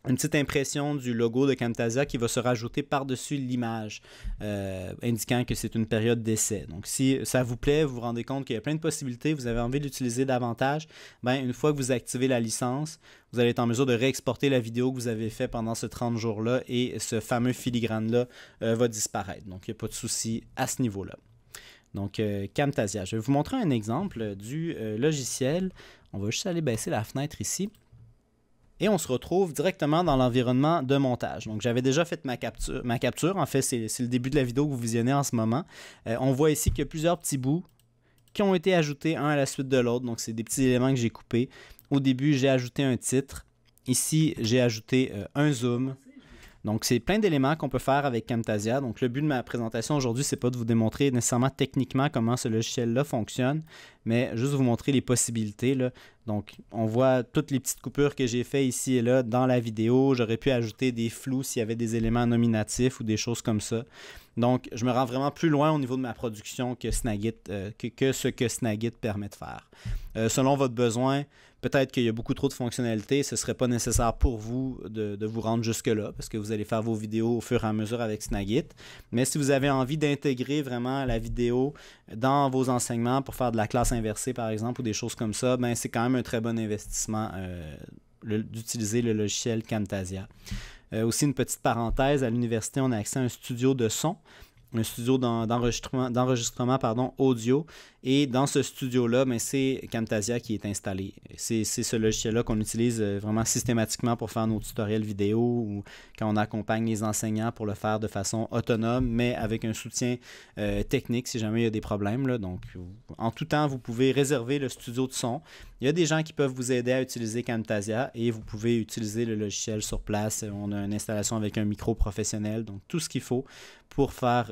une petite impression du logo de Camtasia qui va se rajouter par-dessus l'image, indiquant que c'est une période d'essai. Donc, si ça vous plaît, vous vous rendez compte qu'il y a plein de possibilités, vous avez envie d'utiliser davantage, une fois que vous activez la licence, vous allez être en mesure de réexporter la vidéo que vous avez faite pendant ce 30 jours-là et ce fameux filigrane-là va disparaître. Donc, il n'y a pas de souci à ce niveau-là. Donc, Camtasia. Je vais vous montrer un exemple du logiciel. On va juste aller baisser la fenêtre ici. Et on se retrouve directement dans l'environnement de montage. Donc, j'avais déjà fait ma capture. En fait, c'est le début de la vidéo que vous visionnez en ce moment. On voit ici qu'il y a plusieurs petits bouts qui ont été ajoutés un à la suite de l'autre. Donc, c'est des petits éléments que j'ai coupés. Au début, j'ai ajouté un titre. Ici, j'ai ajouté un zoom. Donc, c'est plein d'éléments qu'on peut faire avec Camtasia. Donc, le but de ma présentation aujourd'hui, c'est pas de vous démontrer nécessairement techniquement comment ce logiciel-là fonctionne, mais juste vous montrer les possibilités, là. Donc, on voit toutes les petites coupures que j'ai faites ici et là dans la vidéo. J'aurais pu ajouter des flous s'il y avait des éléments nominatifs ou des choses comme ça. Donc, je me rends vraiment plus loin au niveau de ma production que Snagit, que ce que Snagit permet de faire. Selon votre besoin, peut-être qu'il y a beaucoup trop de fonctionnalités. Ce ne serait pas nécessaire pour vous de vous rendre jusque-là parce que vous allez faire vos vidéos au fur et à mesure avec Snagit. Mais si vous avez envie d'intégrer vraiment la vidéo dans vos enseignements pour faire de la classe inversée, par exemple, ou des choses comme ça, c'est quand même un très bon investissement d'utiliser le logiciel Camtasia. Aussi, une petite parenthèse, à l'université, on a accès à un studio de son un studio d'enregistrement audio. Et dans ce studio-là, c'est Camtasia qui est installé. C'est ce logiciel-là qu'on utilise vraiment systématiquement pour faire nos tutoriels vidéo ou quand on accompagne les enseignants pour le faire de façon autonome, mais avec un soutien technique si jamais il y a des problèmes, là. Donc, en tout temps, vous pouvez réserver le studio de son. Il y a des gens qui peuvent vous aider à utiliser Camtasia et vous pouvez utiliser le logiciel sur place. On a une installation avec un micro professionnel, donc tout ce qu'il faut pour faire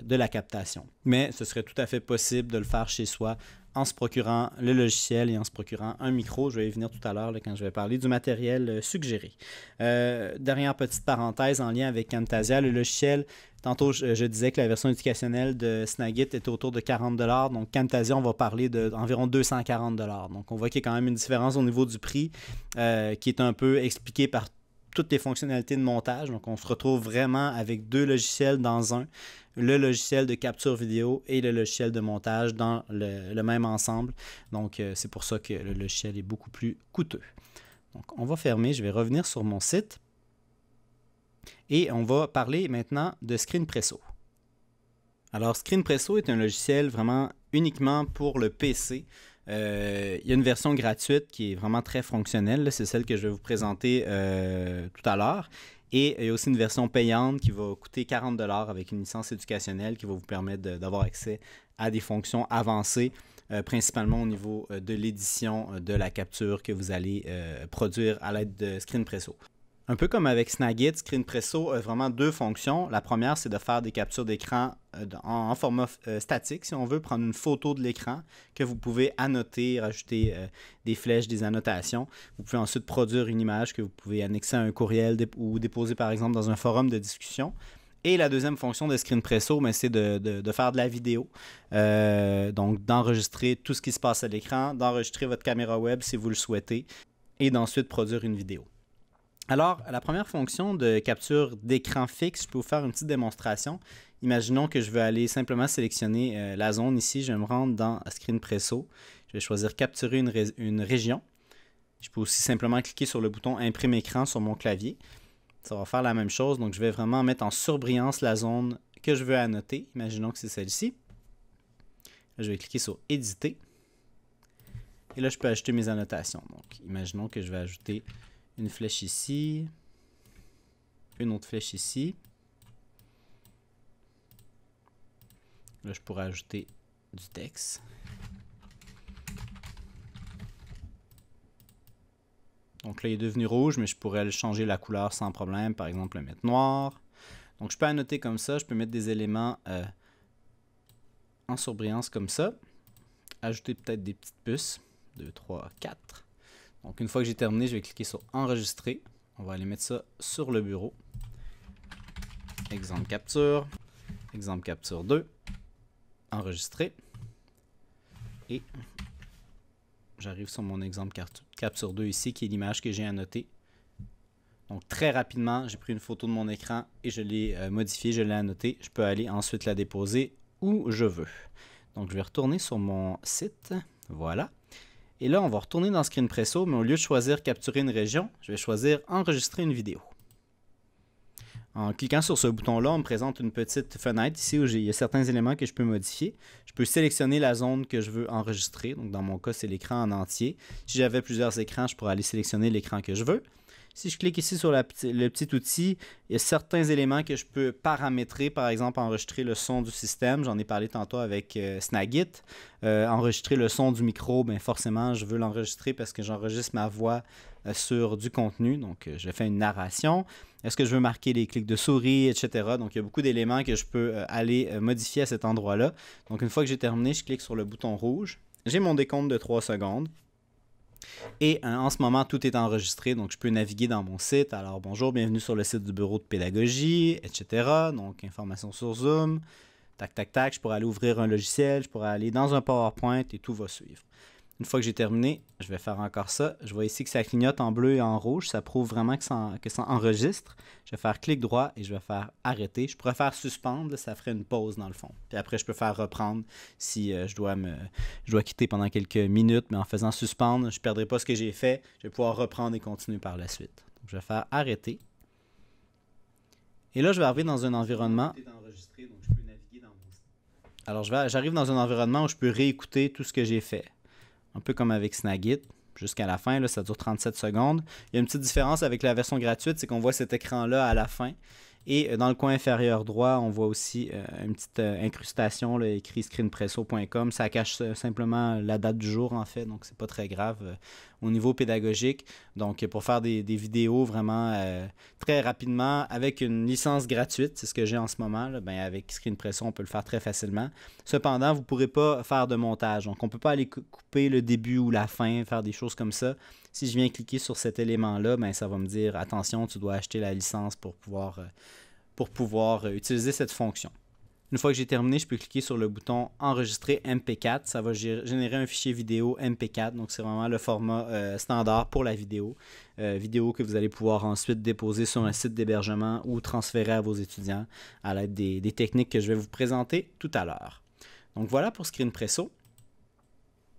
de la captation. Mais ce serait tout à fait possible de le faire chez soi en se procurant le logiciel et en se procurant un micro. Je vais y venir tout à l'heure quand je vais parler du matériel suggéré. Dernière petite parenthèse en lien avec Camtasia, le logiciel, tantôt je disais que la version éducationnelle de Snagit était autour de 40 $. Donc Camtasia, on va parler d'environ 240 $. Donc on voit qu'il y a quand même une différence au niveau du prix qui est un peu expliquée par toutes les fonctionnalités de montage. Donc, on se retrouve vraiment avec deux logiciels dans un, le logiciel de capture vidéo et le logiciel de montage dans le même ensemble. Donc, c'est pour ça que le logiciel est beaucoup plus coûteux. Donc, on va fermer. Je vais revenir sur mon site et on va parler maintenant de ScreenPresso. Alors, ScreenPresso est un logiciel vraiment uniquement pour le PC. Il y a une version gratuite qui est vraiment très fonctionnelle. C'est celle que je vais vous présenter tout à l'heure. Et il y a aussi une version payante qui va coûter 40 $ avec une licence éducationnelle qui va vous permettre d'avoir accès à des fonctions avancées, principalement au niveau de l'édition de la capture que vous allez produire à l'aide de ScreenPresso. Un peu comme avec Snagit, ScreenPresso a vraiment deux fonctions. La première, c'est de faire des captures d'écran en format statique, si on veut prendre une photo de l'écran que vous pouvez annoter, rajouter des flèches, des annotations. Vous pouvez ensuite produire une image que vous pouvez annexer à un courriel ou déposer par exemple dans un forum de discussion. Et la deuxième fonction de ScreenPresso, c'est de faire de la vidéo. Donc d'enregistrer tout ce qui se passe à l'écran, d'enregistrer votre caméra web si vous le souhaitez et d'ensuite produire une vidéo. Alors, la première fonction de capture d'écran fixe, je peux vous faire une petite démonstration. Imaginons que je veux aller simplement sélectionner la zone ici. Je vais me rendre dans ScreenPresso. Je vais choisir capturer une région. Je peux aussi simplement cliquer sur le bouton imprime écran sur mon clavier. Ça va faire la même chose. Donc, je vais vraiment mettre en surbrillance la zone que je veux annoter. Imaginons que c'est celle-ci. Je vais cliquer sur éditer. Et là, je peux ajouter mes annotations. Donc, imaginons que je vais ajouter une flèche ici, une autre flèche ici. Là, je pourrais ajouter du texte. Donc là, il est devenu rouge, mais je pourrais le changer la couleur sans problème. Par exemple, le mettre noir. Donc, je peux annoter comme ça. Je peux mettre des éléments en surbrillance comme ça. Ajouter peut-être des petites puces. 2, 3, 4. Donc, une fois que j'ai terminé, je vais cliquer sur Enregistrer. On va aller mettre ça sur le bureau. Exemple capture. Exemple capture 2. Enregistrer. Et j'arrive sur mon exemple capture 2 ici, qui est l'image que j'ai annotée. Donc, très rapidement, j'ai pris une photo de mon écran et je l'ai modifiée, je l'ai annotée. Je peux aller ensuite la déposer où je veux. Donc, je vais retourner sur mon site. Voilà. Et là, on va retourner dans ScreenPresso, mais au lieu de choisir capturer une région, je vais choisir enregistrer une vidéo. En cliquant sur ce bouton-là, on me présente une petite fenêtre ici où il y a certains éléments que je peux modifier. Je peux sélectionner la zone que je veux enregistrer. Donc, dans mon cas, c'est l'écran en entier. Si j'avais plusieurs écrans, je pourrais aller sélectionner l'écran que je veux. Si je clique ici sur le petit outil, il y a certains éléments que je peux paramétrer. Par exemple, enregistrer le son du système. J'en ai parlé tantôt avec Snagit. Enregistrer le son du micro, bien forcément, je veux l'enregistrer parce que j'enregistre ma voix sur du contenu. Donc, je fais une narration. Est-ce que je veux marquer les clics de souris, etc. Donc, il y a beaucoup d'éléments que je peux aller modifier à cet endroit-là. Donc, une fois que j'ai terminé, je clique sur le bouton rouge. J'ai mon décompte de 3 secondes. Et en ce moment, tout est enregistré, donc je peux naviguer dans mon site. Alors, bonjour, bienvenue sur le site du bureau de pédagogie, etc. Donc, information sur Zoom, tac, tac, tac. Je pourrais aller ouvrir un logiciel, je pourrais aller dans un PowerPoint et tout va suivre. Une fois que j'ai terminé, je vais faire encore ça. Je vois ici que ça clignote en bleu et en rouge. Ça prouve vraiment que ça enregistre. Je vais faire clic droit et je vais faire arrêter. Je pourrais faire suspendre, ça ferait une pause dans le fond. Puis après, je peux faire reprendre si je dois quitter pendant quelques minutes. Mais en faisant suspendre, je ne perdrai pas ce que j'ai fait. Je vais pouvoir reprendre et continuer par la suite. Donc, je vais faire arrêter. Et là, je vais arriver dans un environnement. Alors, j'arrive dans un environnement où je peux réécouter tout ce que j'ai fait. Un peu comme avec Snagit, jusqu'à la fin, là, ça dure 37 secondes. Il y a une petite différence avec la version gratuite, c'est qu'on voit cet écran-là à la fin. Et dans le coin inférieur droit, on voit aussi une petite incrustation là, écrit screenpresso.com. Ça cache simplement la date du jour, en fait, donc c'est pas très grave au niveau pédagogique. Donc, pour faire des vidéos vraiment très rapidement avec une licence gratuite, c'est ce que j'ai en ce moment, là, ben, avec ScreenPresso, on peut le faire très facilement. Cependant, vous ne pourrez pas faire de montage. Donc, on ne peut pas aller couper le début ou la fin, faire des choses comme ça. Si je viens cliquer sur cet élément-là, ben, ça va me dire « Attention, tu dois acheter la licence pour pouvoir utiliser cette fonction ». Une fois que j'ai terminé, je peux cliquer sur le bouton « Enregistrer MP4 ». Ça va générer un fichier vidéo MP4. Donc, c'est vraiment le format standard pour la vidéo. Vidéo que vous allez pouvoir ensuite déposer sur un site d'hébergement ou transférer à vos étudiants à l'aide des techniques que je vais vous présenter tout à l'heure. Donc, voilà pour ScreenPresso.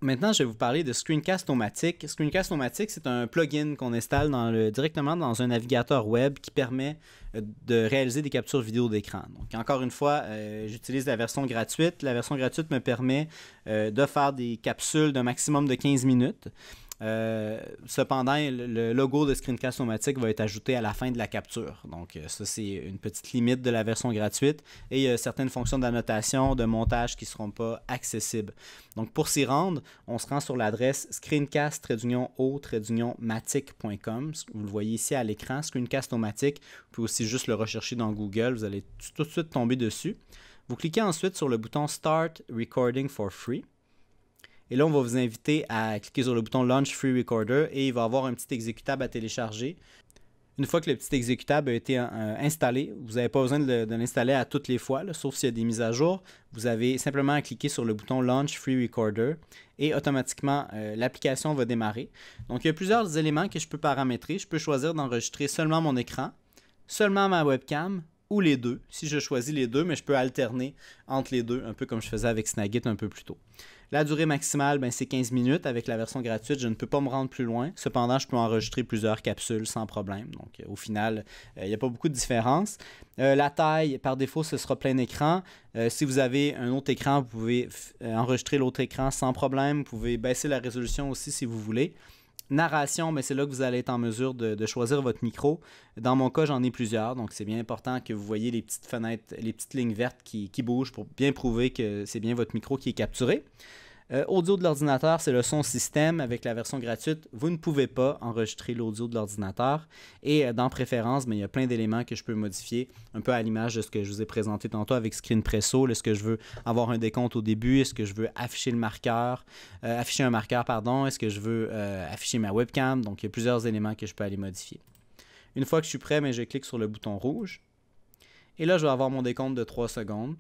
Maintenant, je vais vous parler de Screencast-O-Matic. Screencast-O-Matic, c'est un plugin qu'on installe directement dans un navigateur web qui permet de réaliser des captures vidéo d'écran. Donc, encore une fois, j'utilise la version gratuite. La version gratuite me permet de faire des capsules d'un maximum de 15 minutes. Cependant, le logo de Screencast-O-Matic va être ajouté à la fin de la capture. Donc, ça, c'est une petite limite de la version gratuite. Et il y a certaines fonctions d'annotation, de montage qui ne seront pas accessibles. Donc, pour s'y rendre, on se rend sur l'adresse screencast-o-matic.com. Vous le voyez ici à l'écran, Screencast-O-Matic. Vous pouvez aussi juste le rechercher dans Google. Vous allez tout de suite tomber dessus. Vous cliquez ensuite sur le bouton Start Recording for Free. Et là, on va vous inviter à cliquer sur le bouton Launch Free Recorder et il va y avoir un petit exécutable à télécharger. Une fois que le petit exécutable a été installé, vous n'avez pas besoin de l'installer à toutes les fois, là, sauf s'il y a des mises à jour. Vous avez simplement à cliquer sur le bouton Launch Free Recorder et automatiquement, l'application va démarrer. Donc, il y a plusieurs éléments que je peux paramétrer. Je peux choisir d'enregistrer seulement mon écran, seulement ma webcam, ou les deux, si je choisis les deux, mais je peux alterner entre les deux, un peu comme je faisais avec Snagit un peu plus tôt. La durée maximale, ben, c'est 15 minutes. Avec la version gratuite, je ne peux pas me rendre plus loin. Cependant, je peux enregistrer plusieurs capsules sans problème. Donc, au final, il n'y a pas beaucoup de différence. La taille, par défaut, ce sera plein écran. Si vous avez un autre écran, vous pouvez enregistrer l'autre écran sans problème. Vous pouvez baisser la résolution aussi si vous voulez. Narration, c'est là que vous allez être en mesure de choisir votre micro. Dans mon cas, j'en ai plusieurs, donc c'est bien important que vous voyez les petites fenêtres, les petites lignes vertes qui bougent pour bien prouver que c'est bien votre micro qui est capturé. Audio de l'ordinateur, c'est le son système. Avec la version gratuite, vous ne pouvez pas enregistrer l'audio de l'ordinateur. Et dans Préférences, il y a plein d'éléments que je peux modifier, un peu à l'image de ce que je vous ai présenté tantôt avec ScreenPresso. Est-ce que je veux avoir un décompte au début? Est-ce que je veux afficher un marqueur? Est-ce que je veux afficher ma webcam? Donc, il y a plusieurs éléments que je peux aller modifier. Une fois que je suis prêt, je clique sur le bouton rouge. Et là, je vais avoir mon décompte de 3 secondes.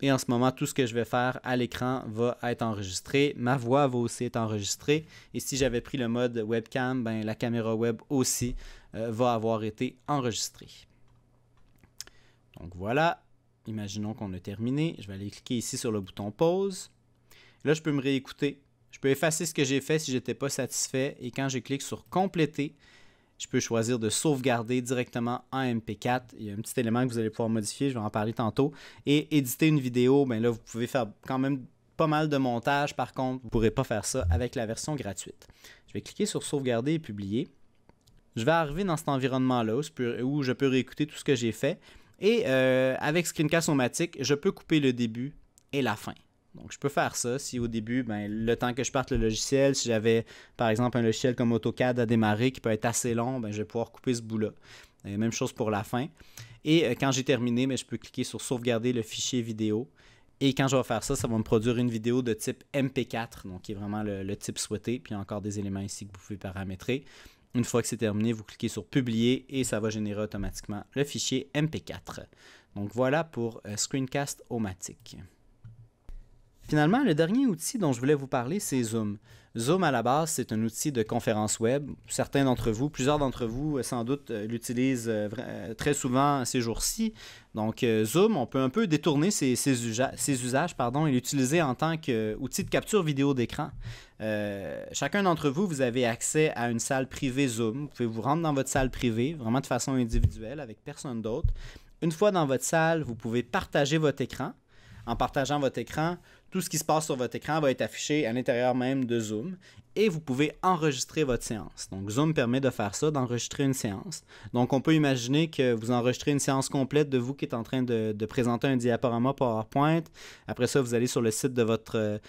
Et en ce moment, tout ce que je vais faire à l'écran va être enregistré. Ma voix va aussi être enregistrée. Et si j'avais pris le mode webcam, la caméra web aussi va avoir été enregistrée. Donc voilà, imaginons qu'on a terminé. Je vais aller cliquer ici sur le bouton pause. Là, je peux me réécouter. Je peux effacer ce que j'ai fait si je n'étais pas satisfait. Et quand je clique sur compléter, je peux choisir de sauvegarder directement en MP4. Il y a un petit élément que vous allez pouvoir modifier, je vais en parler tantôt. Et éditer une vidéo, là, vous pouvez faire quand même pas mal de montage. Par contre, vous ne pourrez pas faire ça avec la version gratuite. Je vais cliquer sur sauvegarder et publier. Je vais arriver dans cet environnement-là où je peux réécouter tout ce que j'ai fait. Et avec Screencast-O-Matic, je peux couper le début et la fin. Donc, je peux faire ça si au début, le temps que je parte le logiciel, si j'avais par exemple un logiciel comme AutoCAD à démarrer qui peut être assez long, je vais pouvoir couper ce bout-là. Même chose pour la fin. Et quand j'ai terminé, je peux cliquer sur sauvegarder le fichier vidéo. Et quand je vais faire ça, ça va me produire une vidéo de type MP4, donc qui est vraiment le type souhaité. Puis il y a encore des éléments ici que vous pouvez paramétrer. Une fois que c'est terminé, vous cliquez sur publier et ça va générer automatiquement le fichier MP4. Donc voilà pour Screencast-O-Matic. Finalement, le dernier outil dont je voulais vous parler, c'est Zoom. Zoom, à la base, c'est un outil de conférence web. Plusieurs d'entre vous, sans doute, l'utilisent très souvent ces jours-ci. Donc, Zoom, on peut un peu détourner ses usages et l'utiliser en tant qu'outil de capture vidéo d'écran. Chacun d'entre vous, vous avez accès à une salle privée Zoom. Vous pouvez vous rendre dans votre salle privée, vraiment de façon individuelle, avec personne d'autre. Une fois dans votre salle, vous pouvez partager votre écran. En partageant votre écran, tout ce qui se passe sur votre écran va être affiché à l'intérieur même de Zoom et vous pouvez enregistrer votre séance. Donc, Zoom permet de faire ça, d'enregistrer une séance. Donc, on peut imaginer que vous enregistrez une séance complète de vous qui êtes en train de présenter un diaporama PowerPoint. Après ça, vous allez sur le site de votre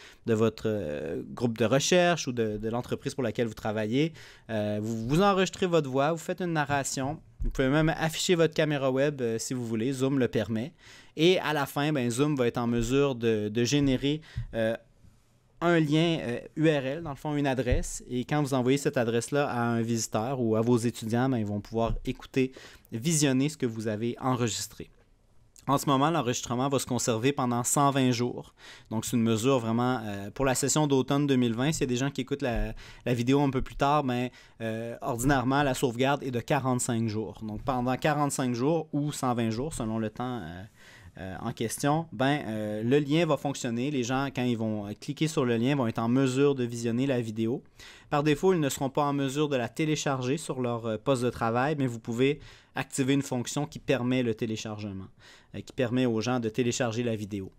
groupe de recherche ou de l'entreprise pour laquelle vous travaillez. Vous enregistrez votre voix, vous faites une narration. Vous pouvez même afficher votre caméra web si vous voulez, Zoom le permet. Et à la fin, Zoom va être en mesure de générer un lien URL, dans le fond, une adresse. Et quand vous envoyez cette adresse-là à un visiteur ou à vos étudiants, ils vont pouvoir écouter, visionner ce que vous avez enregistré. En ce moment, l'enregistrement va se conserver pendant 120 jours. Donc, c'est une mesure vraiment pour la session d'automne 2020. S'il y a des gens qui écoutent la vidéo un peu plus tard, ordinairement, la sauvegarde est de 45 jours. Donc, pendant 45 jours ou 120 jours, selon le temps en question, le lien va fonctionner. Les gens, quand ils vont cliquer sur le lien, vont être en mesure de visionner la vidéo. Par défaut, ils ne seront pas en mesure de la télécharger sur leur poste de travail, mais vous pouvez activer une fonction qui permet le téléchargement, qui permet aux gens de télécharger la vidéo.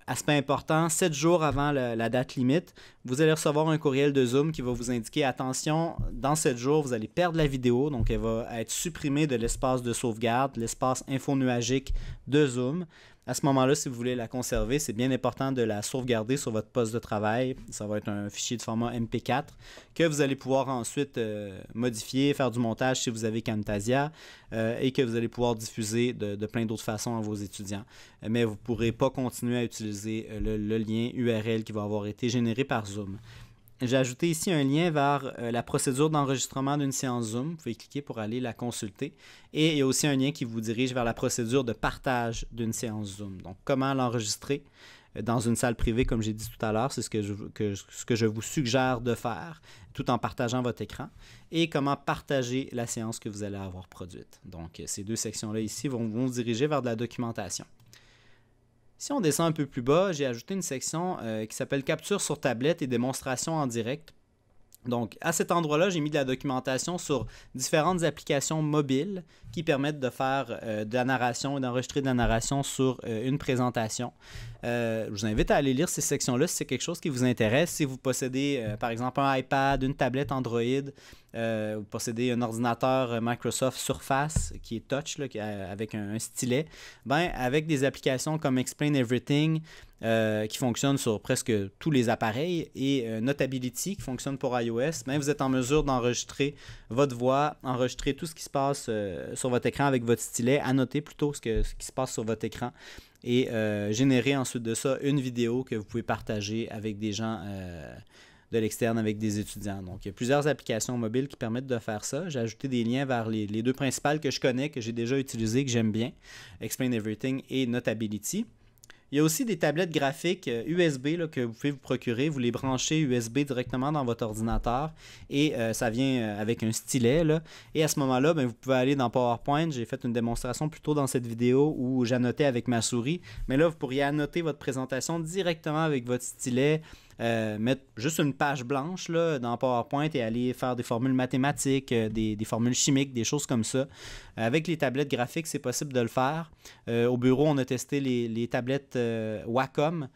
Aspect important, 7 jours avant la date limite, vous allez recevoir un courriel de Zoom qui va vous indiquer, attention, dans 7 jours, vous allez perdre la vidéo, donc elle va être supprimée de l'espace de sauvegarde, l'espace infonuagique de Zoom. À ce moment-là, si vous voulez la conserver, c'est bien important de la sauvegarder sur votre poste de travail. Ça va être un fichier de format MP4 que vous allez pouvoir ensuite modifier, faire du montage si vous avez Camtasia et que vous allez pouvoir diffuser de plein d'autres façons à vos étudiants. Mais vous ne pourrez pas continuer à utiliser le lien URL qui va avoir été généré par Zoom. J'ai ajouté ici un lien vers la procédure d'enregistrement d'une séance Zoom. Vous pouvez cliquer pour aller la consulter. Et il y a aussi un lien qui vous dirige vers la procédure de partage d'une séance Zoom. Donc, comment l'enregistrer dans une salle privée, comme j'ai dit tout à l'heure, c'est ce que je vous suggère de faire, tout en partageant votre écran. Et comment partager la séance que vous allez avoir produite. Donc, ces deux sections-là ici vont vous diriger vers de la documentation. Si on descend un peu plus bas, j'ai ajouté une section qui s'appelle Capture sur tablette et démonstration en direct. Donc, à cet endroit-là, j'ai mis de la documentation sur différentes applications mobiles qui permettent de faire de la narration et d'enregistrer de la narration sur une présentation. Je vous invite à aller lire ces sections-là si c'est quelque chose qui vous intéresse. Si vous possédez, par exemple, un iPad, une tablette Android, vous possédez un ordinateur Microsoft Surface qui est touch, là, avec un stylet, avec des applications comme Explain Everything, qui fonctionne sur presque tous les appareils, et Notability qui fonctionne pour iOS, vous êtes en mesure d'enregistrer votre voix, enregistrer tout ce qui se passe sur votre écran avec votre stylet, annoter plutôt ce qui se passe sur votre écran et générer ensuite de ça une vidéo que vous pouvez partager avec des gens de l'externe, avec des étudiants. Donc, il y a plusieurs applications mobiles qui permettent de faire ça. J'ai ajouté des liens vers les deux principales que je connais, que j'ai déjà utilisées, que j'aime bien, Explain Everything et Notability. Il y a aussi des tablettes graphiques USB là, que vous pouvez vous procurer. Vous les branchez USB directement dans votre ordinateur et ça vient avec un stylet. Là. Et à ce moment-là, vous pouvez aller dans PowerPoint. J'ai fait une démonstration plus tôt dans cette vidéo où j'annotais avec ma souris. Mais là, vous pourriez annoter votre présentation directement avec votre stylet. Mettre juste une page blanche là, dans PowerPoint et aller faire des formules mathématiques, des formules chimiques, des choses comme ça. Avec les tablettes graphiques, c'est possible de le faire. Au bureau, on a testé les tablettes Wacom,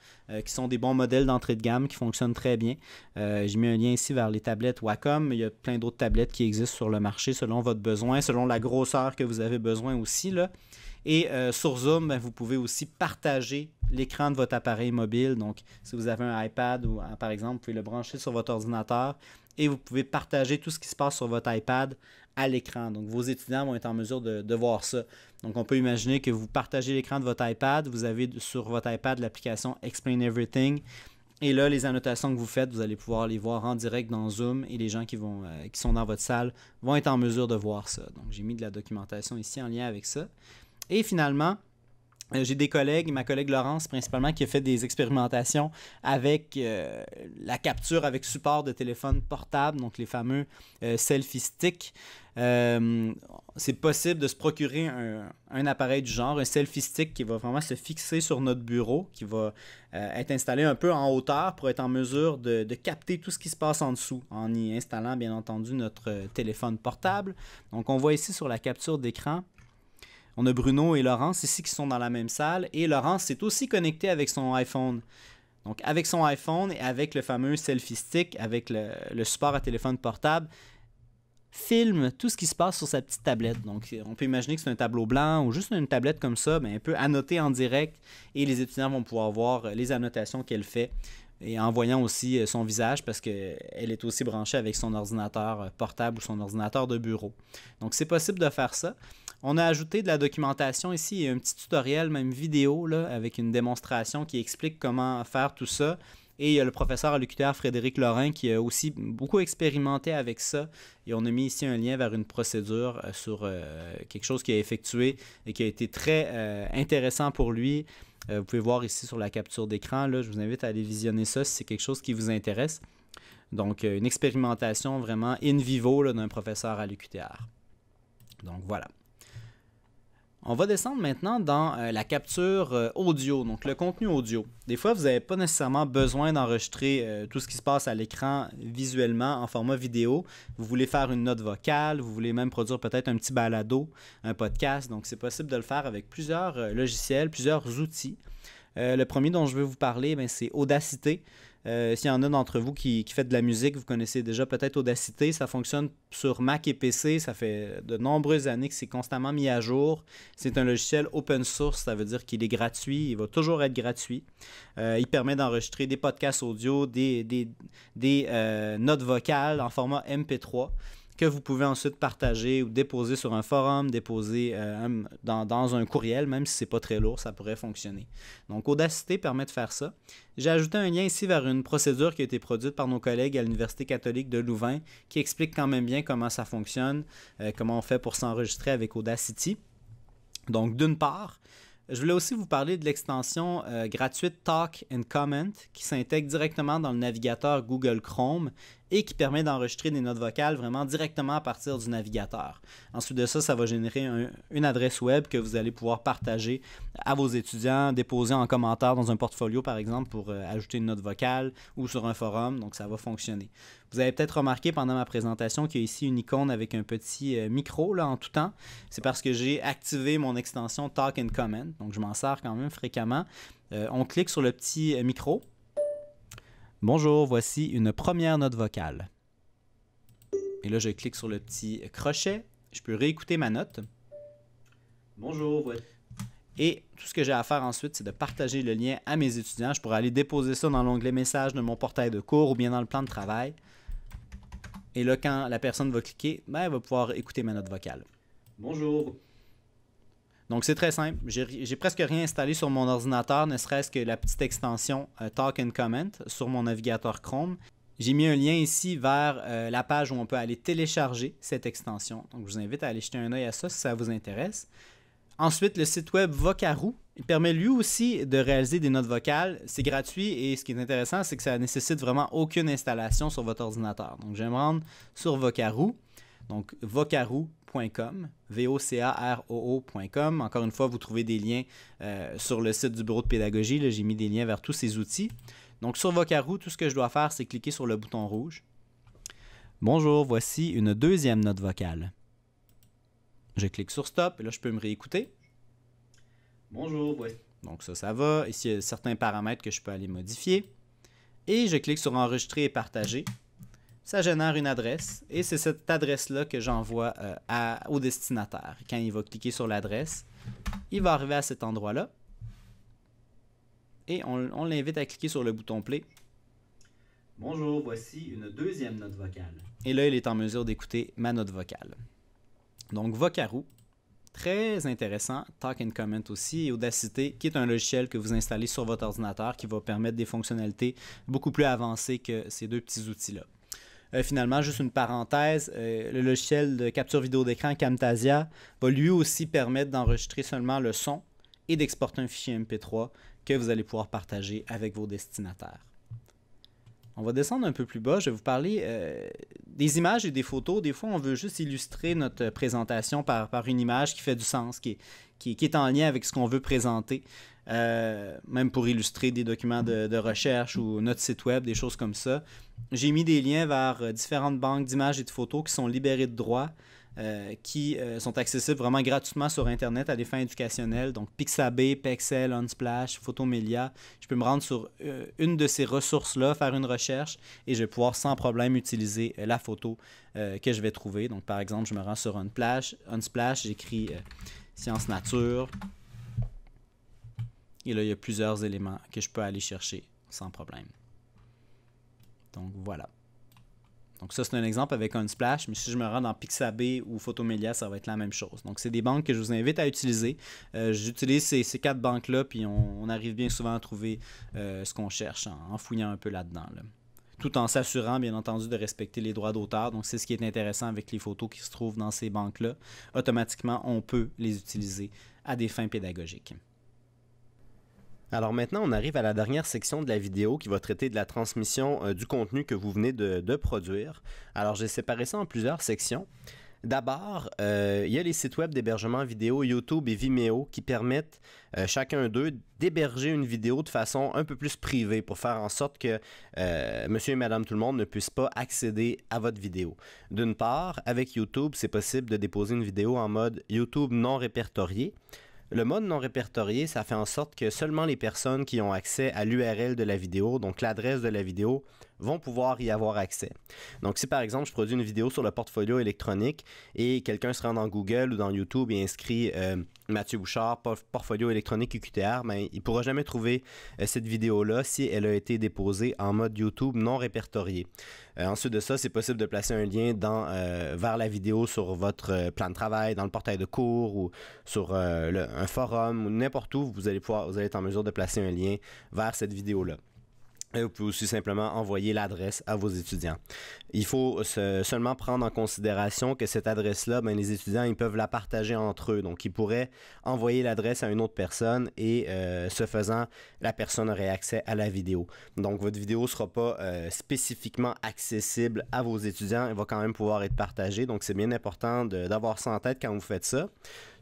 qui sont des bons modèles d'entrée de gamme qui fonctionnent très bien. J'ai mis un lien ici vers les tablettes Wacom. Il y a plein d'autres tablettes qui existent sur le marché selon votre besoin, selon la grosseur que vous avez besoin aussi, là. Et sur Zoom, vous pouvez aussi partager l'écran de votre appareil mobile. Donc, si vous avez un iPad, ou par exemple, vous pouvez le brancher sur votre ordinateur et vous pouvez partager tout ce qui se passe sur votre iPad à l'écran. Donc, vos étudiants vont être en mesure de voir ça. Donc, on peut imaginer que vous partagez l'écran de votre iPad. Vous avez sur votre iPad l'application Explain Everything. Et là, les annotations que vous faites, vous allez pouvoir les voir en direct dans Zoom et les gens qui sont dans votre salle vont être en mesure de voir ça. Donc, j'ai mis de la documentation ici en lien avec ça. Et finalement, j'ai des collègues, ma collègue Laurence principalement, qui a fait des expérimentations avec la capture avec support de téléphone portable, donc les fameux selfie sticks. C'est possible de se procurer un appareil du genre, un selfie stick qui va vraiment se fixer sur notre bureau, qui va être installé un peu en hauteur pour être en mesure de capter tout ce qui se passe en dessous, en y installant bien entendu notre téléphone portable. Donc on voit ici sur la capture d'écran, On a Bruno et Laurence ici qui sont dans la même salle et Laurence est aussi connectée avec son iPhone. Donc avec son iPhone et avec le fameux selfie stick, avec le support à téléphone portable, filme tout ce qui se passe sur sa petite tablette. Donc on peut imaginer que c'est un tableau blanc ou juste une tablette comme ça, mais un peu annotée en direct et les étudiants vont pouvoir voir les annotations qu'elle fait et en voyant aussi son visage parce qu'elle est aussi branchée avec son ordinateur portable ou son ordinateur de bureau. Donc c'est possible de faire ça. On a ajouté de la documentation ici et un petit tutoriel, même vidéo, là, avec une démonstration qui explique comment faire tout ça. Et il y a le professeur à l'UQTR Frédéric Lorrain qui a aussi beaucoup expérimenté avec ça. Et on a mis ici un lien vers une procédure sur quelque chose qu'il a effectué et qui a été très intéressant pour lui. Vous pouvez voir ici sur la capture d'écran. Là, je vous invite à aller visionner ça si c'est quelque chose qui vous intéresse. Donc, une expérimentation vraiment in vivo là, d'un professeur à l'UQTR. Donc, voilà. On va descendre maintenant dans la capture audio, donc le contenu audio. Des fois, vous n'avez pas nécessairement besoin d'enregistrer tout ce qui se passe à l'écran visuellement en format vidéo. Vous voulez faire une note vocale, vous voulez même produire peut-être un petit balado, un podcast. Donc, c'est possible de le faire avec plusieurs logiciels, plusieurs outils. Le premier dont je veux vous parler, c'est Audacity. S'il y en a d'entre vous qui fait de la musique, vous connaissez déjà peut-être Audacity. Ça fonctionne sur Mac et PC. Ça fait de nombreuses années que c'est constamment mis à jour. C'est un logiciel open source. Ça veut dire qu'il est gratuit. Il va toujours être gratuit. Il permet d'enregistrer des podcasts audio, des notes vocales en format MP3 que vous pouvez ensuite partager ou déposer sur un forum, déposer dans un courriel, même si ce n'est pas très lourd, ça pourrait fonctionner. Donc, Audacity permet de faire ça. J'ai ajouté un lien ici vers une procédure qui a été produite par nos collègues à l'Université catholique de Louvain qui explique quand même bien comment ça fonctionne, comment on fait pour s'enregistrer avec Audacity. Donc, d'une part, je voulais aussi vous parler de l'extension gratuite Talk and Comment qui s'intègre directement dans le navigateur Google Chrome et qui permet d'enregistrer des notes vocales vraiment directement à partir du navigateur. Ensuite de ça, ça va générer une adresse web que vous allez pouvoir partager à vos étudiants, déposer en commentaire dans un portfolio par exemple pour ajouter une note vocale ou sur un forum, donc ça va fonctionner. Vous avez peut-être remarqué pendant ma présentation qu'il y a ici une icône avec un petit micro là, en tout temps. C'est parce que j'ai activé mon extension Talk and Comment, donc je m'en sers quand même fréquemment. On clique sur le petit micro. Bonjour, voici une première note vocale. Et là, je clique sur le petit crochet. Je peux réécouter ma note. Bonjour, voici. Et tout ce que j'ai à faire ensuite, c'est de partager le lien à mes étudiants. Je pourrais aller déposer ça dans l'onglet Messages de mon portail de cours ou bien dans le plan de travail. Et là, quand la personne va cliquer, elle va pouvoir écouter ma note vocale. Bonjour. Donc, c'est très simple. J'ai presque rien installé sur mon ordinateur, ne serait-ce que la petite extension Talk and Comment sur mon navigateur Chrome. J'ai mis un lien ici vers la page où on peut aller télécharger cette extension. Donc, je vous invite à aller jeter un œil à ça si ça vous intéresse. Ensuite, le site web Vocaroo, il permet lui aussi de réaliser des notes vocales. C'est gratuit et ce qui est intéressant, c'est que ça ne nécessite vraiment aucune installation sur votre ordinateur. Donc, je vais me rendre sur Vocaroo. Donc, vocaroo.com, vocaroo.com. Encore une fois, vous trouvez des liens sur le site du bureau de pédagogie. Là, j'ai mis des liens vers tous ces outils. Donc, sur Vocaroo, tout ce que je dois faire, c'est cliquer sur le bouton rouge. Bonjour, voici une deuxième note vocale. Je clique sur Stop et là, je peux me réécouter. Bonjour, voici. Donc, ça va. Ici, il y a certains paramètres que je peux aller modifier. Et je clique sur Enregistrer et partager. Ça génère une adresse et c'est cette adresse-là que j'envoie au destinataire. Quand il va cliquer sur l'adresse, il va arriver à cet endroit-là et on l'invite à cliquer sur le bouton Play. Bonjour, voici une deuxième note vocale. Et là, il est en mesure d'écouter ma note vocale. Donc, Vocaroo, très intéressant. Talk and Comment aussi et Audacity, qui est un logiciel que vous installez sur votre ordinateur qui va permettre des fonctionnalités beaucoup plus avancées que ces deux petits outils-là. Finalement, juste une parenthèse, le logiciel de capture vidéo d'écran Camtasia va lui aussi permettre d'enregistrer seulement le son et d'exporter un fichier MP3 que vous allez pouvoir partager avec vos destinataires. On va descendre un peu plus bas. Je vais vous parler des images et des photos. Des fois, on veut juste illustrer notre présentation par une image qui fait du sens, qui est en lien avec ce qu'on veut présenter. Même pour illustrer des documents de recherche ou notre site web, des choses comme ça. J'ai mis des liens vers différentes banques d'images et de photos qui sont libérées de droit. qui sont accessibles vraiment gratuitement sur Internet à des fins éducationnelles. Donc Pixabay, Pexel, Unsplash, Photomelia. Je peux me rendre sur une de ces ressources-là, faire une recherche et je vais pouvoir sans problème utiliser la photo que je vais trouver. Donc par exemple, je me rends sur Unsplash, j'écris Sciences Nature. Et là, il y a plusieurs éléments que je peux aller chercher sans problème. Donc voilà. Donc ça, c'est un exemple avec Unsplash, mais si je me rends dans Pixabay ou Photomelia, ça va être la même chose. Donc c'est des banques que je vous invite à utiliser. J'utilise ces 4 banques-là, puis on arrive bien souvent à trouver ce qu'on cherche en fouillant un peu là-dedans. Tout en s'assurant, bien entendu, de respecter les droits d'auteur. Donc c'est ce qui est intéressant avec les photos qui se trouvent dans ces banques-là. Automatiquement, on peut les utiliser à des fins pédagogiques. Alors maintenant, on arrive à la dernière section de la vidéo qui va traiter de la transmission du contenu que vous venez de produire. Alors, j'ai séparé ça en plusieurs sections. D'abord, il y a les sites web d'hébergement vidéo YouTube et Vimeo qui permettent chacun d'eux d'héberger une vidéo de façon un peu plus privée pour faire en sorte que monsieur et madame tout le monde ne puissent pas accéder à votre vidéo. D'une part, avec YouTube, c'est possible de déposer une vidéo en mode YouTube non répertorié. Le mode non répertorié, ça fait en sorte que seulement les personnes qui ont accès à l'URL de la vidéo, donc l'adresse de la vidéo, vont pouvoir y avoir accès. Donc si par exemple je produis une vidéo sur le portfolio électronique et quelqu'un se rend dans Google ou dans YouTube et inscrit Mathieu Bouchard, portfolio électronique UQTR, ben, il ne pourra jamais trouver cette vidéo-là si elle a été déposée en mode YouTube non répertorié. Ensuite de ça, c'est possible de placer un lien vers la vidéo sur votre plan de travail, dans le portail de cours ou sur un forum ou n'importe où, vous allez être en mesure de placer un lien vers cette vidéo-là. Et vous pouvez aussi simplement envoyer l'adresse à vos étudiants. Il faut seulement prendre en considération que cette adresse-là, ben, les étudiants ils peuvent la partager entre eux. Donc, ils pourraient envoyer l'adresse à une autre personne et ce faisant, la personne aurait accès à la vidéo. Donc, votre vidéo ne sera pas spécifiquement accessible à vos étudiants. Elle va quand même pouvoir être partagée. Donc, c'est bien important d'avoir ça en tête quand vous faites ça.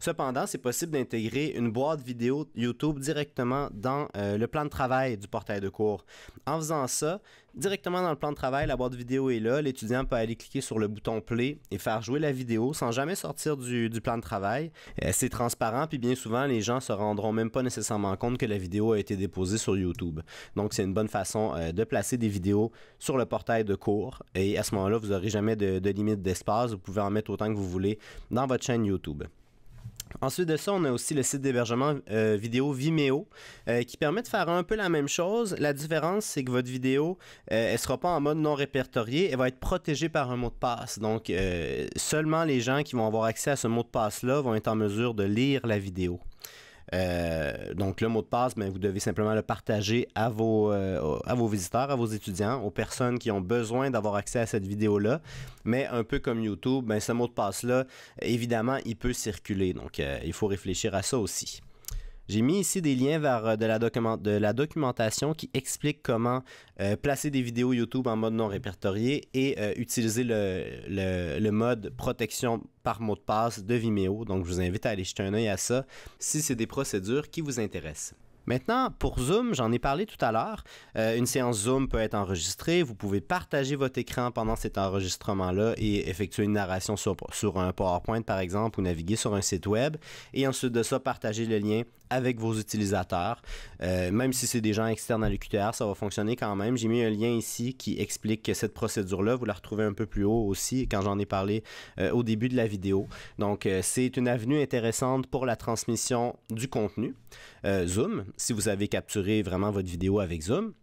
Cependant, c'est possible d'intégrer une boîte vidéo YouTube directement dans le plan de travail du portail de cours. En faisant ça, directement dans le plan de travail, la boîte vidéo est là. L'étudiant peut aller cliquer sur le bouton Play et faire jouer la vidéo sans jamais sortir du plan de travail. C'est transparent, puis bien souvent, les gens ne se rendront même pas nécessairement compte que la vidéo a été déposée sur YouTube. Donc, c'est une bonne façon de placer des vidéos sur le portail de cours. Et à ce moment-là, vous n'aurez jamais de limite d'espace. Vous pouvez en mettre autant que vous voulez dans votre chaîne YouTube. Ensuite de ça, on a aussi le site d'hébergement vidéo Vimeo qui permet de faire un peu la même chose. La différence, c'est que votre vidéo, elle ne sera pas en mode non répertorié, elle va être protégée par un mot de passe. Donc, seulement les gens qui vont avoir accès à ce mot de passe-là vont être en mesure de lire la vidéo. Donc le mot de passe, ben, vous devez simplement le partager à vos visiteurs, à vos étudiants, aux personnes qui ont besoin d'avoir accès à cette vidéo-là. Mais un peu comme YouTube, ben, ce mot de passe-là, évidemment, il peut circuler. Donc il faut réfléchir à ça aussi. J'ai mis ici des liens vers de la documentation qui explique comment placer des vidéos YouTube en mode non répertorié et utiliser le mode protection par mot de passe de Vimeo. Donc, je vous invite à aller jeter un œil à ça si c'est des procédures qui vous intéressent. Maintenant, pour Zoom, j'en ai parlé tout à l'heure. Une séance Zoom peut être enregistrée. Vous pouvez partager votre écran pendant cet enregistrement-là et effectuer une narration sur un PowerPoint, par exemple, ou naviguer sur un site web. Et ensuite de ça, partager le lien avec vos utilisateurs. Même si c'est des gens externes à l'UQTR, ça va fonctionner quand même. J'ai mis un lien ici qui explique que cette procédure-là, vous la retrouvez un peu plus haut aussi quand j'en ai parlé au début de la vidéo. Donc, c'est une avenue intéressante pour la transmission du contenu. Zoom, si vous avez capturé vraiment votre vidéo avec Zoom.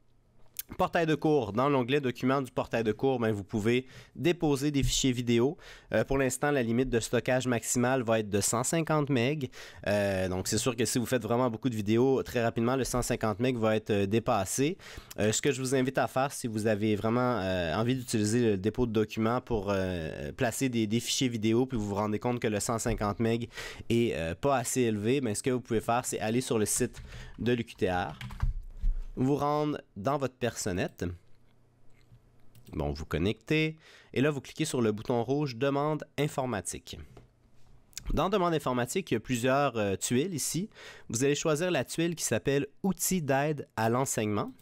Portail de cours. Dans l'onglet Documents du portail de cours, ben, vous pouvez déposer des fichiers vidéo. Pour l'instant, la limite de stockage maximale va être de 150 MB. Donc, c'est sûr que si vous faites vraiment beaucoup de vidéos, très rapidement, le 150 MB va être dépassé. Ce que je vous invite à faire, si vous avez vraiment envie d'utiliser le dépôt de documents pour placer des fichiers vidéo, puis vous vous rendez compte que le 150 MB est pas assez élevé, ben, ce que vous pouvez faire, c'est aller sur le site de l'UQTR. Vous rendre dans votre personnette. Bon, vous connectez. Et là, vous cliquez sur le bouton rouge « Demande informatique ». Dans « Demande informatique », il y a plusieurs tuiles ici. Vous allez choisir la tuile qui s'appelle « Outils d'aide à l'enseignement ».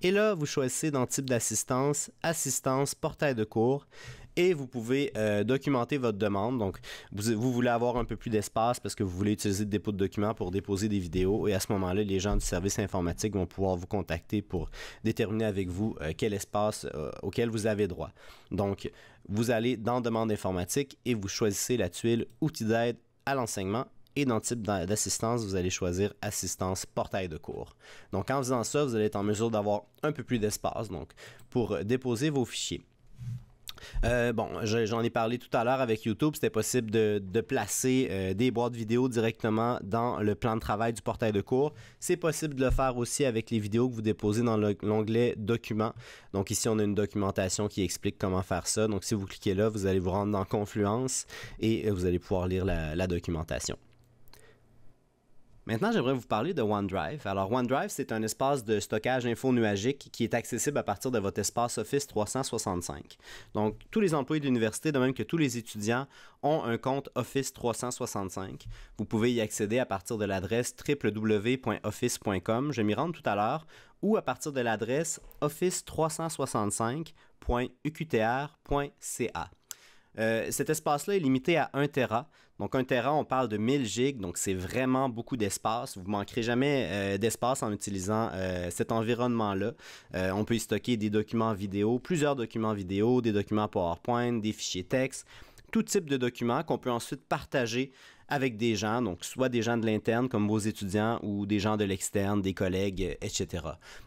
Et là, vous choisissez dans « Type d'assistance »,« Assistance »,« Portail de cours ». et vous pouvez documenter votre demande. Donc, vous voulez avoir un peu plus d'espace parce que vous voulez utiliser le dépôt de documents pour déposer des vidéos et à ce moment-là, les gens du service informatique vont pouvoir vous contacter pour déterminer avec vous quel espace auquel vous avez droit. Donc, vous allez dans Demande informatique et vous choisissez la tuile Outils d'aide à l'enseignement et dans le type d'assistance, vous allez choisir Assistance portail de cours. Donc, en faisant ça, vous allez être en mesure d'avoir un peu plus d'espace pour déposer vos fichiers. J'en ai parlé tout à l'heure avec YouTube, c'était possible de placer des boîtes vidéo directement dans le plan de travail du portail de cours. C'est possible de le faire aussi avec les vidéos que vous déposez dans l'onglet Documents. Donc ici, on a une documentation qui explique comment faire ça. Donc si vous cliquez là, vous allez vous rendre dans Confluence et vous allez pouvoir lire la documentation. Maintenant, j'aimerais vous parler de OneDrive. Alors, OneDrive, c'est un espace de stockage infonuagique qui est accessible à partir de votre espace Office 365. Donc, tous les employés de l'université, de même que tous les étudiants, ont un compte Office 365. Vous pouvez y accéder à partir de l'adresse www.office.com, je m'y rends tout à l'heure, ou à partir de l'adresse office365.uqtr.ca. Cet espace-là est limité à 1 Tera. Donc 1 Tera, on parle de 1000 gigs, donc c'est vraiment beaucoup d'espace. Vous ne manquerez jamais d'espace en utilisant cet environnement-là. On peut y stocker des documents vidéo, plusieurs documents vidéo, des documents PowerPoint, des fichiers texte, tout type de documents qu'on peut ensuite partager avec des gens, donc soit des gens de l'interne comme vos étudiants ou des gens de l'externe, des collègues, etc.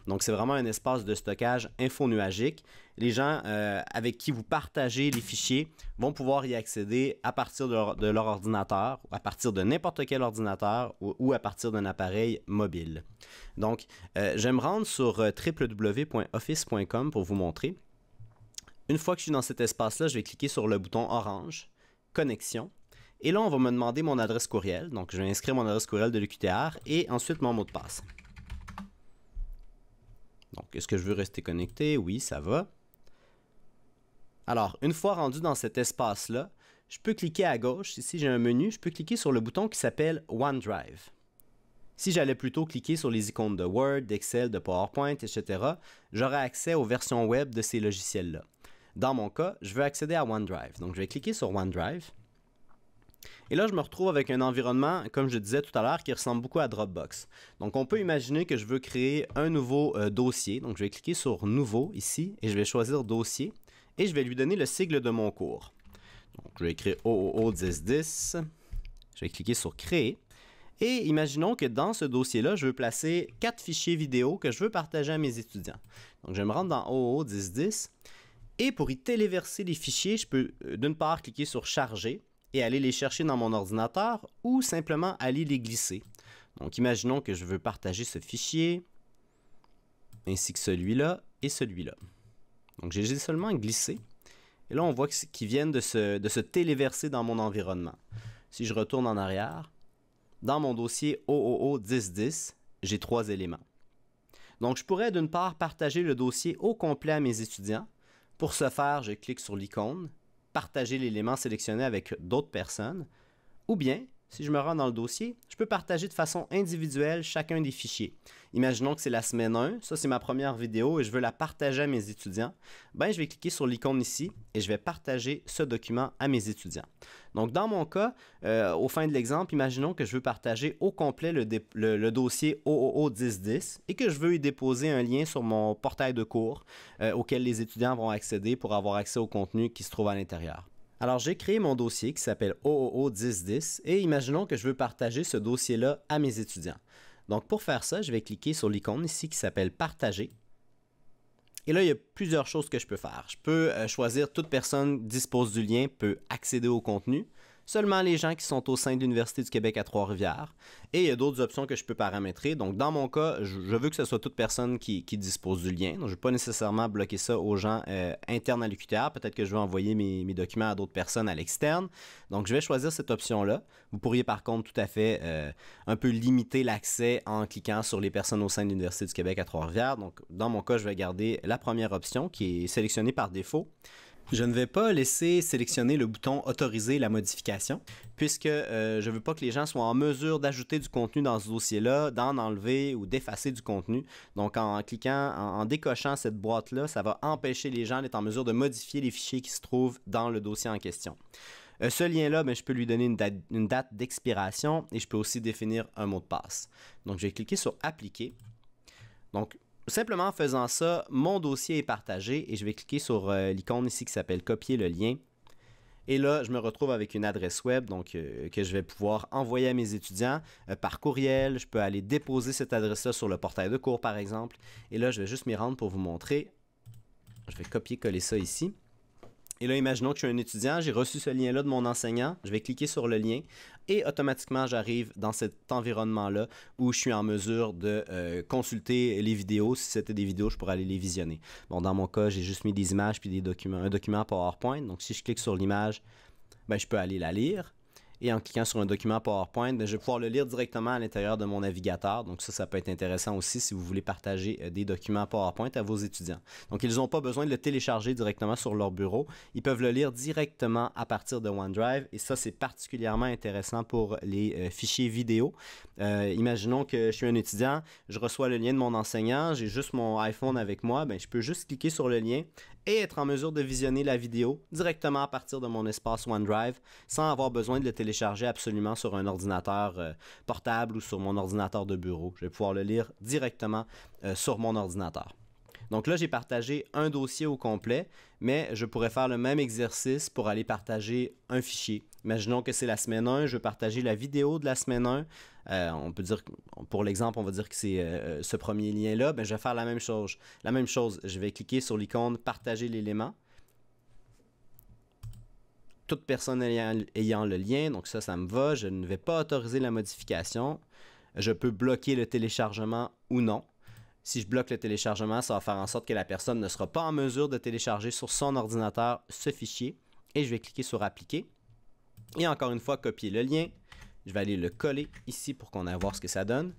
Donc c'est vraiment un espace de stockage infonuagique. Les gens avec qui vous partagez les fichiers vont pouvoir y accéder à partir de leur ordinateur, à partir de n'importe quel ordinateur ou à partir d'un appareil mobile. Donc je vais me rendre sur www.office.com pour vous montrer. Une fois que je suis dans cet espace-là, je vais cliquer sur le bouton orange, Connexion. Et là, on va me demander mon adresse courriel. Donc, je vais inscrire mon adresse courriel de l'UQTR et ensuite mon mot de passe. Donc, est-ce que je veux rester connecté? Oui, ça va. Alors, une fois rendu dans cet espace-là, je peux cliquer à gauche. Ici, j'ai un menu. Je peux cliquer sur le bouton qui s'appelle OneDrive. Si j'allais plutôt cliquer sur les icônes de Word, d'Excel, de PowerPoint, etc., j'aurais accès aux versions web de ces logiciels-là. Dans mon cas, je veux accéder à OneDrive. Donc, je vais cliquer sur OneDrive. Et là, je me retrouve avec un environnement, comme je disais tout à l'heure, qui ressemble beaucoup à Dropbox. Donc, on peut imaginer que je veux créer un nouveau dossier. Donc, je vais cliquer sur Nouveau ici et je vais choisir Dossier et je vais lui donner le sigle de mon cours. Donc, je vais écrire OOO 1010. Je vais cliquer sur Créer. Et imaginons que dans ce dossier-là, je veux placer 4 fichiers vidéo que je veux partager à mes étudiants. Donc, je vais me rendre dans OOO 1010. Et pour y téléverser les fichiers, je peux d'une part cliquer sur Charger et aller les chercher dans mon ordinateur ou simplement aller les glisser. Donc, imaginons que je veux partager ce fichier, ainsi que celui-là et celui-là. Donc, j'ai seulement glissé. Et là, on voit qu'ils viennent de se téléverser dans mon environnement. Si je retourne en arrière, dans mon dossier OOO 1010, j'ai 3 éléments. Donc, je pourrais d'une part partager le dossier au complet à mes étudiants. Pour ce faire, je clique sur l'icône, partager l'élément sélectionné avec d'autres personnes, ou bien, si je me rends dans le dossier, je peux partager de façon individuelle chacun des fichiers. Imaginons que c'est la semaine 1, ça c'est ma première vidéo et je veux la partager à mes étudiants. Ben, je vais cliquer sur l'icône ici et je vais partager ce document à mes étudiants. Donc dans mon cas, au fin de l'exemple, imaginons que je veux partager au complet le dossier OOO 1010 et que je veux y déposer un lien sur mon portail de cours auquel les étudiants vont accéder pour avoir accès au contenu qui se trouve à l'intérieur. Alors, j'ai créé mon dossier qui s'appelle OOO 1010 et imaginons que je veux partager ce dossier-là à mes étudiants. Donc, pour faire ça, je vais cliquer sur l'icône ici qui s'appelle Partager. Et là, il y a plusieurs choses que je peux faire. Je peux choisir toute personne dispose du lien peut accéder au contenu. Seulement les gens qui sont au sein de l'Université du Québec à Trois-Rivières. Et il y a d'autres options que je peux paramétrer. Donc, dans mon cas, je veux que ce soit toute personne qui dispose du lien. Donc, je ne vais pas nécessairement bloquer ça aux gens internes à l'UQTR. Peut-être que je vais envoyer mes documents à d'autres personnes à l'externe. Donc, je vais choisir cette option-là. Vous pourriez par contre tout à fait un peu limiter l'accès en cliquant sur les personnes au sein de l'Université du Québec à Trois-Rivières. Donc, dans mon cas, je vais garder la première option qui est sélectionnée par défaut. Je ne vais pas laisser sélectionner le bouton « Autoriser la modification » puisque je ne veux pas que les gens soient en mesure d'ajouter du contenu dans ce dossier-là, d'en enlever ou d'effacer du contenu. Donc, en cliquant, en décochant cette boîte-là, ça va empêcher les gens d'être en mesure de modifier les fichiers qui se trouvent dans le dossier en question. Ce lien-là, je peux lui donner une date d'expiration et je peux aussi définir un mot de passe. Donc, je vais cliquer sur « Appliquer ». Donc, simplement en faisant ça, mon dossier est partagé et je vais cliquer sur l'icône ici qui s'appelle « Copier le lien ». Et là, je me retrouve avec une adresse web que je vais pouvoir envoyer à mes étudiants par courriel. Je peux aller déposer cette adresse-là sur le portail de cours, par exemple. Et là, je vais juste m'y rendre pour vous montrer. Je vais copier-coller ça ici. Et là, imaginons que je suis un étudiant, j'ai reçu ce lien-là de mon enseignant, je vais cliquer sur le lien et automatiquement, j'arrive dans cet environnement-là où je suis en mesure de consulter les vidéos. Si c'était des vidéos, je pourrais aller les visionner. Bon, dans mon cas, j'ai juste mis des images puis un document PowerPoint. Donc, si je clique sur l'image, je peux aller la lire. Et en cliquant sur un document PowerPoint, je vais pouvoir le lire directement à l'intérieur de mon navigateur. Donc ça peut être intéressant aussi si vous voulez partager des documents PowerPoint à vos étudiants. Donc ils n'ont pas besoin de le télécharger directement sur leur bureau. Ils peuvent le lire directement à partir de OneDrive. Et ça, c'est particulièrement intéressant pour les fichiers vidéo. Imaginons que je suis un étudiant, je reçois le lien de mon enseignant, j'ai juste mon iPhone avec moi, je peux juste cliquer sur le lien et être en mesure de visionner la vidéo directement à partir de mon espace OneDrive sans avoir besoin de le télécharger absolument sur un ordinateur portable ou sur mon ordinateur de bureau. Je vais pouvoir le lire directement sur mon ordinateur. Donc là, j'ai partagé un dossier au complet, mais je pourrais faire le même exercice pour aller partager un fichier. Imaginons que c'est la semaine 1, je veux partager la vidéo de la semaine 1. On peut dire, pour l'exemple, on va dire que c'est ce premier lien-là. Je vais faire la même chose. Je vais cliquer sur l'icône « Partager l'élément ». Toute personne ayant le lien, donc ça me va. Je ne vais pas autoriser la modification. Je peux bloquer le téléchargement ou non. Si je bloque le téléchargement, ça va faire en sorte que la personne ne sera pas en mesure de télécharger sur son ordinateur ce fichier. Et je vais cliquer sur « Appliquer ». Et encore une fois, copier le lien. Je vais aller le coller ici pour qu'on aille voir ce que ça donne.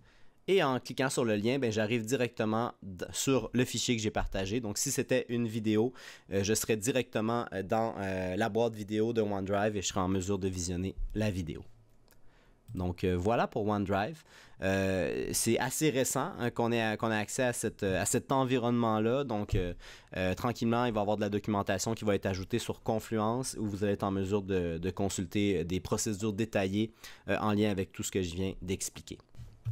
Et en cliquant sur le lien, j'arrive directement sur le fichier que j'ai partagé. Donc, si c'était une vidéo, je serais directement dans la boîte vidéo de OneDrive et je serai en mesure de visionner la vidéo. Donc, voilà pour OneDrive. C'est assez récent qu'on ait accès à cet environnement-là. Donc, tranquillement, il va y avoir de la documentation qui va être ajoutée sur Confluence où vous allez être en mesure de consulter des procédures détaillées en lien avec tout ce que je viens d'expliquer.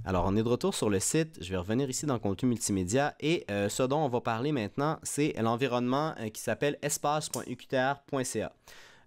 Alors, on est de retour sur le site. Je vais revenir ici dans Contenu multimédia et ce dont on va parler maintenant, c'est l'environnement qui s'appelle espace.uqtr.ca.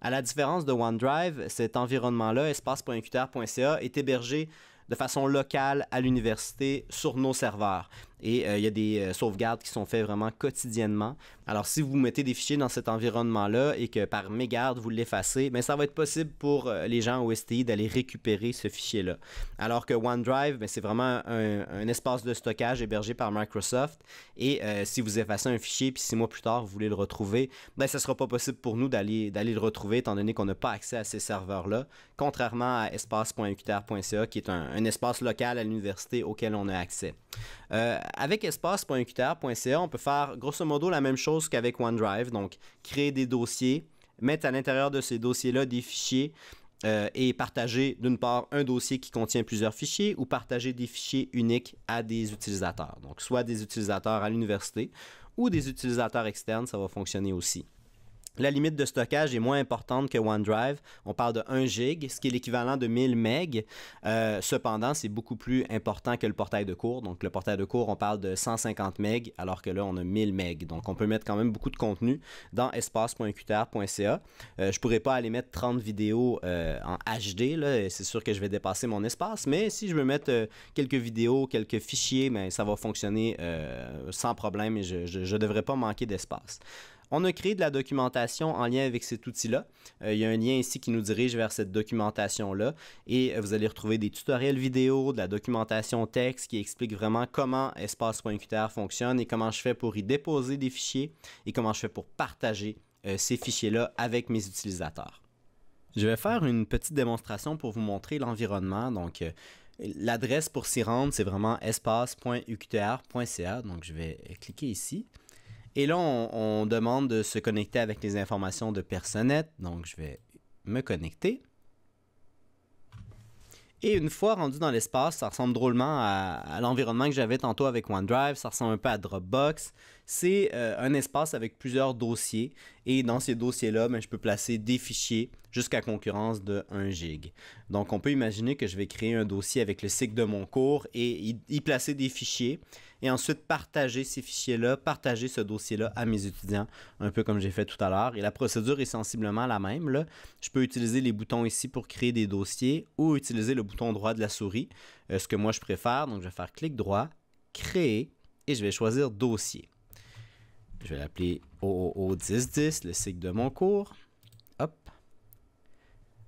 À la différence de OneDrive, cet environnement-là, espace.uqtr.ca, est hébergé de façon locale à l'université sur nos serveurs. Et il y a des sauvegardes qui sont faites vraiment quotidiennement. Alors, si vous mettez des fichiers dans cet environnement-là et que par mégarde, vous l'effacez, ça va être possible pour les gens au STI d'aller récupérer ce fichier-là. Alors que OneDrive, c'est vraiment un espace de stockage hébergé par Microsoft. Et si vous effacez un fichier, puis 6 mois plus tard, vous voulez le retrouver, ça ne sera pas possible pour nous d'aller le retrouver, étant donné qu'on n'a pas accès à ces serveurs-là, contrairement à espace.uqtr.ca, qui est un espace local à l'université auquel on a accès. Avec espace.uqtr.ca, on peut faire grosso modo la même chose qu'avec OneDrive, donc créer des dossiers, mettre à l'intérieur de ces dossiers-là des fichiers et partager d'une part un dossier qui contient plusieurs fichiers ou partager des fichiers uniques à des utilisateurs. Donc soit des utilisateurs à l'université ou des utilisateurs externes, ça va fonctionner aussi. La limite de stockage est moins importante que OneDrive. On parle de 1 gig, ce qui est l'équivalent de 1000 MB. Cependant, c'est beaucoup plus important que le portail de cours. Donc, le portail de cours, on parle de 150 MB, alors que là, on a 1000 MB. Donc, on peut mettre quand même beaucoup de contenu dans espace.uqtr.ca. Je ne pourrais pas aller mettre 30 vidéos en HD. C'est sûr que je vais dépasser mon espace. Mais si je veux mettre quelques vidéos, quelques fichiers, ça va fonctionner sans problème et je ne devrais pas manquer d'espace. On a créé de la documentation en lien avec cet outil-là. Il y a un lien ici qui nous dirige vers cette documentation-là et vous allez retrouver des tutoriels vidéo, de la documentation texte qui explique vraiment comment espace.uqtr fonctionne et comment je fais pour y déposer des fichiers et comment je fais pour partager ces fichiers-là avec mes utilisateurs. Je vais faire une petite démonstration pour vous montrer l'environnement. Donc, l'adresse pour s'y rendre, c'est vraiment espace.uqtr.ca. Donc, je vais cliquer ici. Et là, on demande de se connecter avec les informations de Personnet. Donc, je vais me connecter. Et une fois rendu dans l'espace, ça ressemble drôlement à l'environnement que j'avais tantôt avec OneDrive. Ça ressemble un peu à Dropbox. C'est un espace avec plusieurs dossiers. Et dans ces dossiers-là, je peux placer des fichiers jusqu'à concurrence de 1 gig. Donc, on peut imaginer que je vais créer un dossier avec le cycle de mon cours et y placer des fichiers. Et ensuite, partager ces fichiers-là, partager ce dossier-là à mes étudiants, un peu comme j'ai fait tout à l'heure. Et la procédure est sensiblement la même, là. Je peux utiliser les boutons ici pour créer des dossiers ou utiliser le bouton droit de la souris, ce que moi je préfère. Donc, je vais faire clic droit, créer, et je vais choisir dossier. Je vais l'appeler OO1010, le cycle de mon cours. Hop.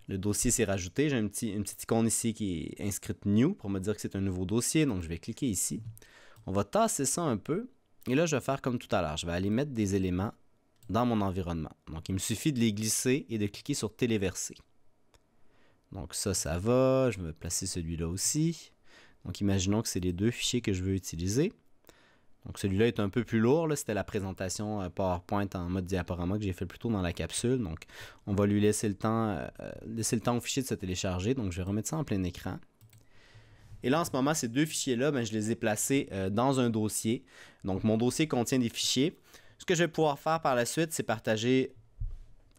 Le dossier s'est rajouté. J'ai une petite icône ici qui est inscrite New pour me dire que c'est un nouveau dossier. Donc, je vais cliquer ici. On va tasser ça un peu. Et là, je vais faire comme tout à l'heure. Je vais aller mettre des éléments dans mon environnement. Donc, il me suffit de les glisser et de cliquer sur téléverser. Donc, ça va. Je vais placer celui-là aussi. Donc, imaginons que c'est les deux fichiers que je veux utiliser. Donc, celui-là est un peu plus lourd. C'était la présentation PowerPoint en mode diaporama que j'ai fait plus tôt dans la capsule. Donc, on va lui laisser le temps au fichier de se télécharger. Donc, je vais remettre ça en plein écran. Et là, en ce moment, ces deux fichiers-là, je les ai placés dans un dossier. Donc, mon dossier contient des fichiers. Ce que je vais pouvoir faire par la suite, c'est partager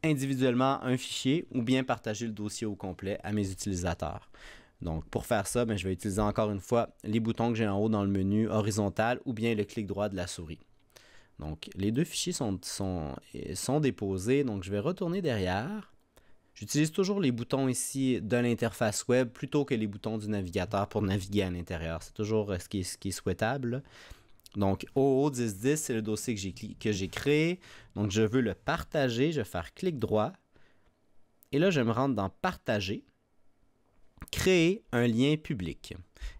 individuellement un fichier ou bien partager le dossier au complet à mes utilisateurs. Donc, pour faire ça, je vais utiliser encore une fois les boutons que j'ai en haut dans le menu horizontal ou bien le clic droit de la souris. Donc, les deux fichiers sont déposés. Donc, je vais retourner derrière. J'utilise toujours les boutons ici de l'interface web plutôt que les boutons du navigateur pour naviguer à l'intérieur. C'est toujours ce qui est souhaitable. Donc, OO1010, c'est le dossier que j'ai créé. Donc, je veux le partager. Je vais faire clic droit. Et là, je me rendre dans Partager. Créer un lien public.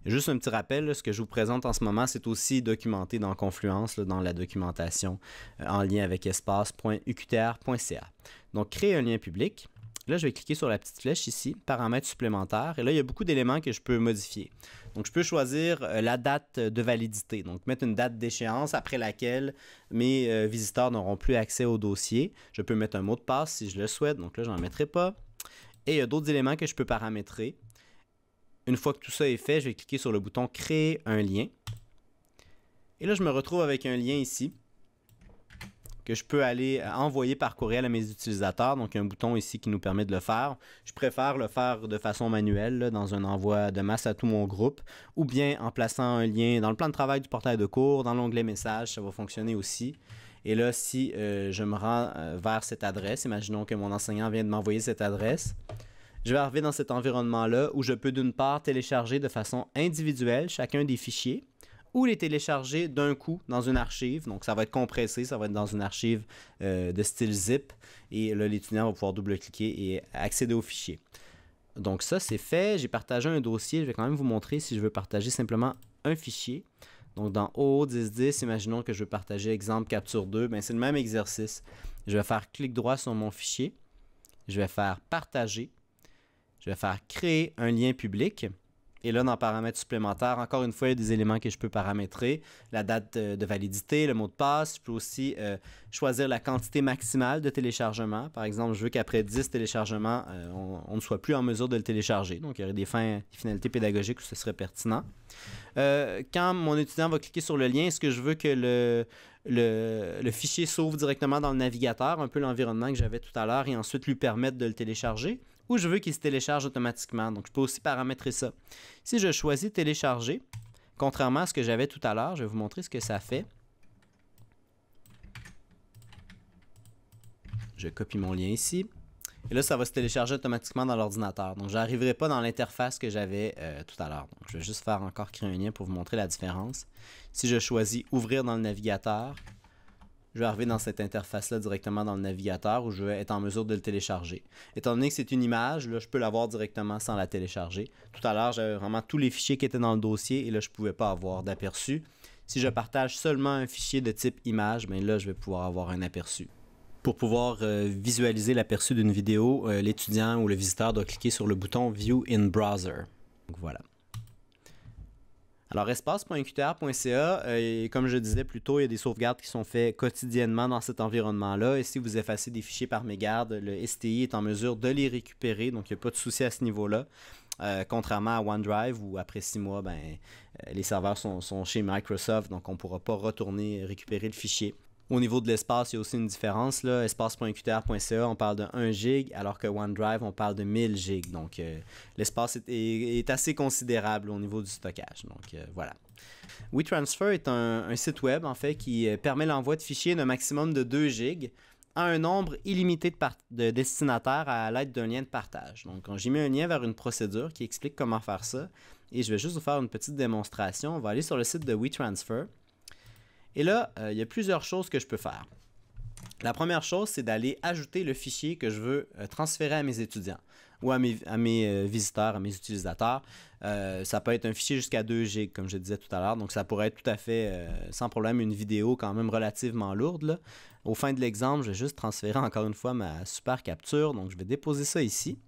Juste un petit rappel, là, ce que je vous présente en ce moment, c'est aussi documenté dans Confluence, là, dans la documentation en lien avec espace.uqtr.ca. Donc, créer un lien public. Là, je vais cliquer sur la petite flèche ici, paramètres supplémentaires. Et là, il y a beaucoup d'éléments que je peux modifier. Donc, je peux choisir la date de validité. Donc, mettre une date d'échéance après laquelle mes visiteurs n'auront plus accès au dossier. Je peux mettre un mot de passe si je le souhaite. Donc là, je n'en mettrai pas. Et il y a d'autres éléments que je peux paramétrer. Une fois que tout ça est fait, je vais cliquer sur le bouton « Créer un lien ». Et là, je me retrouve avec un lien ici que je peux aller envoyer par courriel à mes utilisateurs. Donc, il y a un bouton ici qui nous permet de le faire. Je préfère le faire de façon manuelle, là, dans un envoi de masse à tout mon groupe, ou bien en plaçant un lien dans le plan de travail du portail de cours, dans l'onglet « Messages », ça va fonctionner aussi. Et là, si je me rends vers cette adresse, imaginons que mon enseignant vient de m'envoyer cette adresse, je vais arriver dans cet environnement-là où je peux d'une part télécharger de façon individuelle chacun des fichiers ou les télécharger d'un coup dans une archive. Donc, ça va être compressé, ça va être dans une archive de style zip. Et là, l'étudiant va pouvoir double-cliquer et accéder au fichier. Donc, ça, c'est fait. J'ai partagé un dossier. Je vais quand même vous montrer si je veux partager simplement un fichier. Donc, dans OO1010, imaginons que je veux partager exemple capture 2. C'est le même exercice. Je vais faire clic droit sur mon fichier. Je vais faire partager. Je vais faire créer un lien public. Et là, dans paramètres supplémentaires, encore une fois, il y a des éléments que je peux paramétrer. La date de validité, le mot de passe. Je peux aussi choisir la quantité maximale de téléchargement. Par exemple, je veux qu'après 10 téléchargements, on ne soit plus en mesure de le télécharger. Donc, il y aurait des finalités pédagogiques où ce serait pertinent. Quand mon étudiant va cliquer sur le lien, est-ce que je veux que le fichier s'ouvre directement dans le navigateur, un peu l'environnement que j'avais tout à l'heure, et ensuite lui permettre de le télécharger? Ou je veux qu'il se télécharge automatiquement. Donc, je peux aussi paramétrer ça. Si je choisis télécharger, contrairement à ce que j'avais tout à l'heure, je vais vous montrer ce que ça fait. Je copie mon lien ici. Et là, ça va se télécharger automatiquement dans l'ordinateur. Donc, je n'arriverai pas dans l'interface que j'avais tout à l'heure. Donc, je vais juste faire encore créer un lien pour vous montrer la différence. Si je choisis ouvrir dans le navigateur, je vais arriver dans cette interface-là directement dans le navigateur où je vais être en mesure de le télécharger. Étant donné que c'est une image, là, je peux l'avoir directement sans la télécharger. Tout à l'heure, j'avais vraiment tous les fichiers qui étaient dans le dossier et là, je ne pouvais pas avoir d'aperçu. Si je partage seulement un fichier de type image, là, je vais pouvoir avoir un aperçu. Pour pouvoir visualiser l'aperçu d'une vidéo, l'étudiant ou le visiteur doit cliquer sur le bouton « View in Browser ». Donc voilà. Alors, espace.qtr.ca, comme je disais plus tôt, il y a des sauvegardes qui sont faites quotidiennement dans cet environnement-là. Et si vous effacez des fichiers par mégarde, le STI est en mesure de les récupérer, donc il n'y a pas de souci à ce niveau-là. Contrairement à OneDrive, où après 6 mois, les serveurs sont chez Microsoft, donc on ne pourra pas retourner récupérer le fichier. Au niveau de l'espace, il y a aussi une différence. Espace.qtr.ca, on parle de 1 gig, alors que OneDrive, on parle de 1000 gigs. Donc, l'espace est assez considérable au niveau du stockage. Donc, voilà. WeTransfer est un site web, en fait, qui permet l'envoi de fichiers d'un maximum de 2 gigs à un nombre illimité de destinataires à l'aide d'un lien de partage. Donc, j'ai mis un lien vers une procédure qui explique comment faire ça. Et je vais juste vous faire une petite démonstration. On va aller sur le site de WeTransfer. Et là, il y a plusieurs choses que je peux faire. La première chose, c'est d'aller ajouter le fichier que je veux transférer à mes étudiants ou à mes visiteurs, à mes utilisateurs. Ça peut être un fichier jusqu'à 2 gigs, comme je disais tout à l'heure. Donc, ça pourrait être tout à fait, sans problème, une vidéo quand même relativement lourde, là. Au fin de l'exemple, je vais juste transférer encore une fois ma super capture. Donc, je vais déposer ça ici.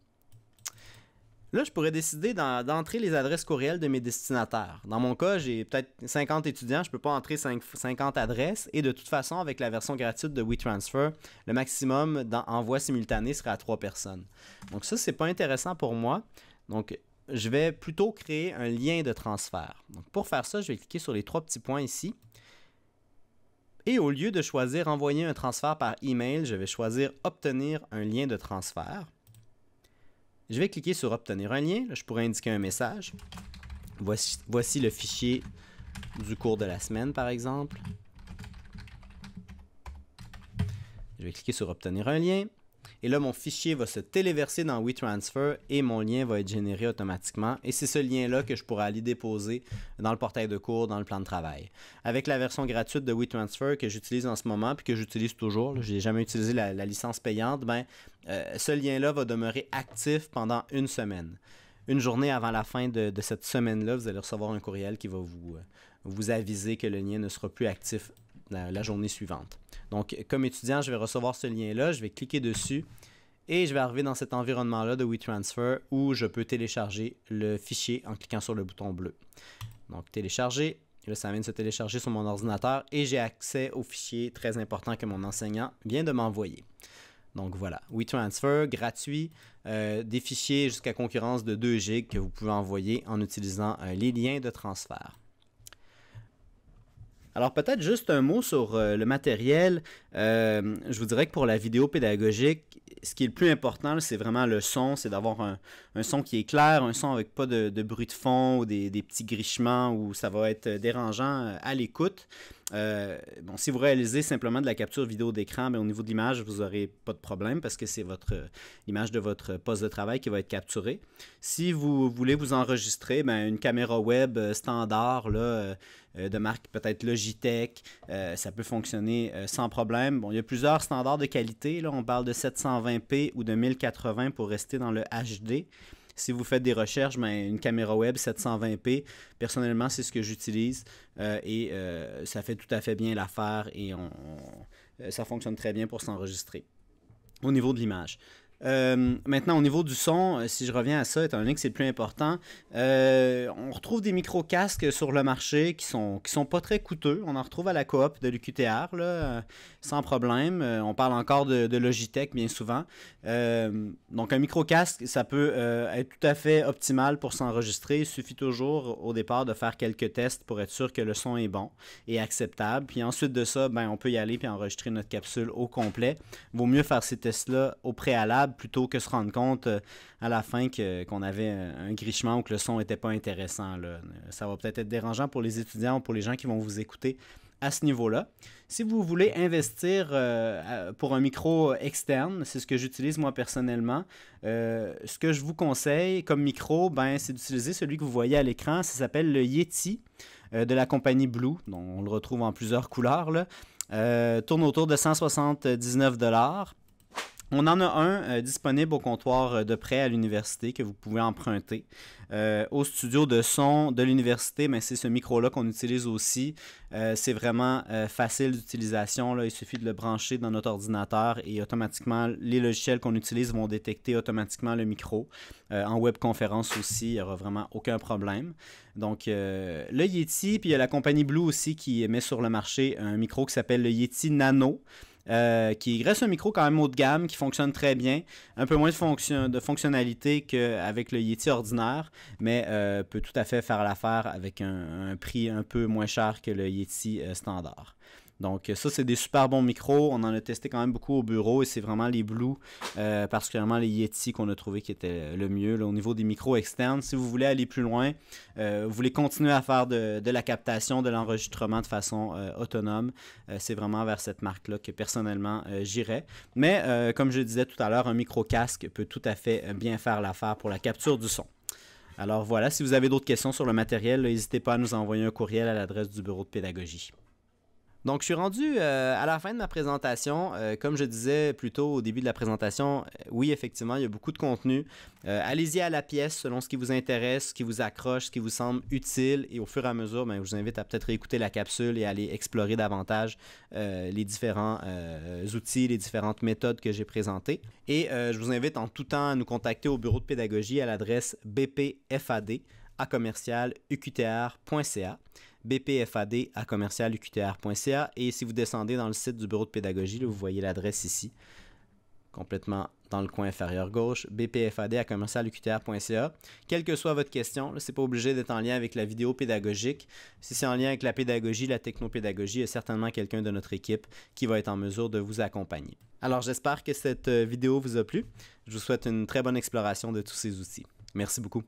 Là, je pourrais décider d'entrer les adresses courriels de mes destinataires. Dans mon cas, j'ai peut-être 50 étudiants, je ne peux pas entrer 50 adresses. Et de toute façon, avec la version gratuite de WeTransfer, le maximum d'envoi simultané serait à 3 personnes. Donc ça, c'est pas intéressant pour moi. Donc, je vais plutôt créer un lien de transfert. Donc, pour faire ça, je vais cliquer sur les 3 petits points ici. Et au lieu de choisir envoyer un transfert par email, je vais choisir obtenir un lien de transfert. Je vais cliquer sur obtenir un lien. Là, je pourrais indiquer un message. Voici le fichier du cours de la semaine, par exemple. Je vais cliquer sur obtenir un lien. Et là, mon fichier va se téléverser dans WeTransfer et mon lien va être généré automatiquement. Et c'est ce lien-là que je pourrais aller déposer dans le portail de cours, dans le plan de travail. Avec la version gratuite de WeTransfer que j'utilise en ce moment, puis que j'utilise toujours, je n'ai jamais utilisé la licence payante, ce lien-là va demeurer actif pendant une semaine. Une journée avant la fin de cette semaine-là, vous allez recevoir un courriel qui va vous aviser que le lien ne sera plus actif la journée suivante. Donc, comme étudiant, je vais recevoir ce lien-là, je vais cliquer dessus et je vais arriver dans cet environnement-là de WeTransfer où je peux télécharger le fichier en cliquant sur le bouton bleu. Donc, télécharger. Et là, ça vient de se télécharger sur mon ordinateur et j'ai accès au fichier très important que mon enseignant vient de m'envoyer. Donc, voilà. WeTransfer, gratuit, des fichiers jusqu'à concurrence de 2 gigs que vous pouvez envoyer en utilisant les liens de transfert. Alors peut-être juste un mot sur le matériel. Je vous dirais que pour la vidéo pédagogique, ce qui est le plus important, c'est vraiment le son, c'est d'avoir un son qui est clair, un son avec pas de bruit de fond ou des petits grichements où ça va être dérangeant à l'écoute. Si vous réalisez simplement de la capture vidéo d'écran, au niveau de l'image, vous n'aurez pas de problème parce que c'est l'image de votre poste de travail qui va être capturée. Si vous voulez vous enregistrer, une caméra web standard là, de marque peut-être Logitech, ça peut fonctionner sans problème. Bon, il y a plusieurs standards de qualité. Là, on parle de 720p ou de 1080 pour rester dans le HD. Si vous faites des recherches, une caméra web 720p, personnellement, c'est ce que j'utilise et ça fait tout à fait bien l'affaire et ça fonctionne très bien pour s'enregistrer au niveau de l'image. Maintenant, au niveau du son, si je reviens à ça, étant donné que c'est le plus important, on retrouve des micro-casques sur le marché qui sont pas très coûteux. On en retrouve à la coop de l'UQTR, sans problème. On parle encore de Logitech bien souvent. Donc un micro-casque, ça peut être tout à fait optimal pour s'enregistrer. Il suffit toujours au départ de faire quelques tests pour être sûr que le son est bon et acceptable. Puis ensuite de ça, on peut y aller et enregistrer notre capsule au complet. Il vaut mieux faire ces tests-là au préalable plutôt que se rendre compte à la fin qu'on avait un grichement ou que le son n'était pas intéressant, là. Ça va peut-être être dérangeant pour les étudiants ou pour les gens qui vont vous écouter à ce niveau-là. Si vous voulez investir pour un micro externe, c'est ce que j'utilise moi personnellement. Ce que je vous conseille comme micro, c'est d'utiliser celui que vous voyez à l'écran. Ça s'appelle le Yeti de la compagnie Blue. Donc, on le retrouve en plusieurs couleurs, là. Tourne autour de 179 $. On en a un disponible au comptoir de prêt à l'université que vous pouvez emprunter. Au studio de son de l'université, mais c'est ce micro-là qu'on utilise aussi. C'est vraiment facile d'utilisation. Il suffit de le brancher dans notre ordinateur et automatiquement, les logiciels qu'on utilise vont détecter automatiquement le micro. En webconférence aussi, il n'y aura vraiment aucun problème. Donc, le Yeti, puis il y a la compagnie Blue aussi qui met sur le marché un micro qui s'appelle le Yeti Nano. Qui reste un micro quand même haut de gamme, qui fonctionne très bien, un peu moins de fonctionnalité qu'avec le Yeti ordinaire, mais peut tout à fait faire l'affaire avec un prix un peu moins cher que le Yeti standard. Donc ça, c'est des super bons micros. On en a testé quand même beaucoup au bureau et c'est vraiment les Blue, particulièrement les Yeti qu'on a trouvé qui étaient le mieux là, au niveau des micros externes. Si vous voulez aller plus loin, vous voulez continuer à faire de la captation, de l'enregistrement de façon autonome, c'est vraiment vers cette marque-là que personnellement j'irais. Mais comme je le disais tout à l'heure, un micro-casque peut tout à fait bien faire l'affaire pour la capture du son. Alors voilà, si vous avez d'autres questions sur le matériel, n'hésitez pas à nous envoyer un courriel à l'adresse du bureau de pédagogie. Donc, je suis rendu à la fin de ma présentation. Comme je disais plus tôt au début de la présentation, oui, effectivement, il y a beaucoup de contenu. Allez-y à la pièce selon ce qui vous intéresse, ce qui vous accroche, ce qui vous semble utile. Et au fur et à mesure, je vous invite à peut-être réécouter la capsule et aller explorer davantage les différents outils, les différentes méthodes que j'ai présentées. Et je vous invite en tout temps à nous contacter au bureau de pédagogie à l'adresse bpfad@uqtr.ca. bpfad@uqtr.ca. Et si vous descendez dans le site du bureau de pédagogie, là, vous voyez l'adresse ici, complètement dans le coin inférieur gauche, bpfad@uqtr.ca. Quelle que soit votre question, ce n'est pas obligé d'être en lien avec la vidéo pédagogique. Si c'est en lien avec la pédagogie, la technopédagogie, il y a certainement quelqu'un de notre équipe qui va être en mesure de vous accompagner. Alors j'espère que cette vidéo vous a plu. Je vous souhaite une très bonne exploration de tous ces outils. Merci beaucoup.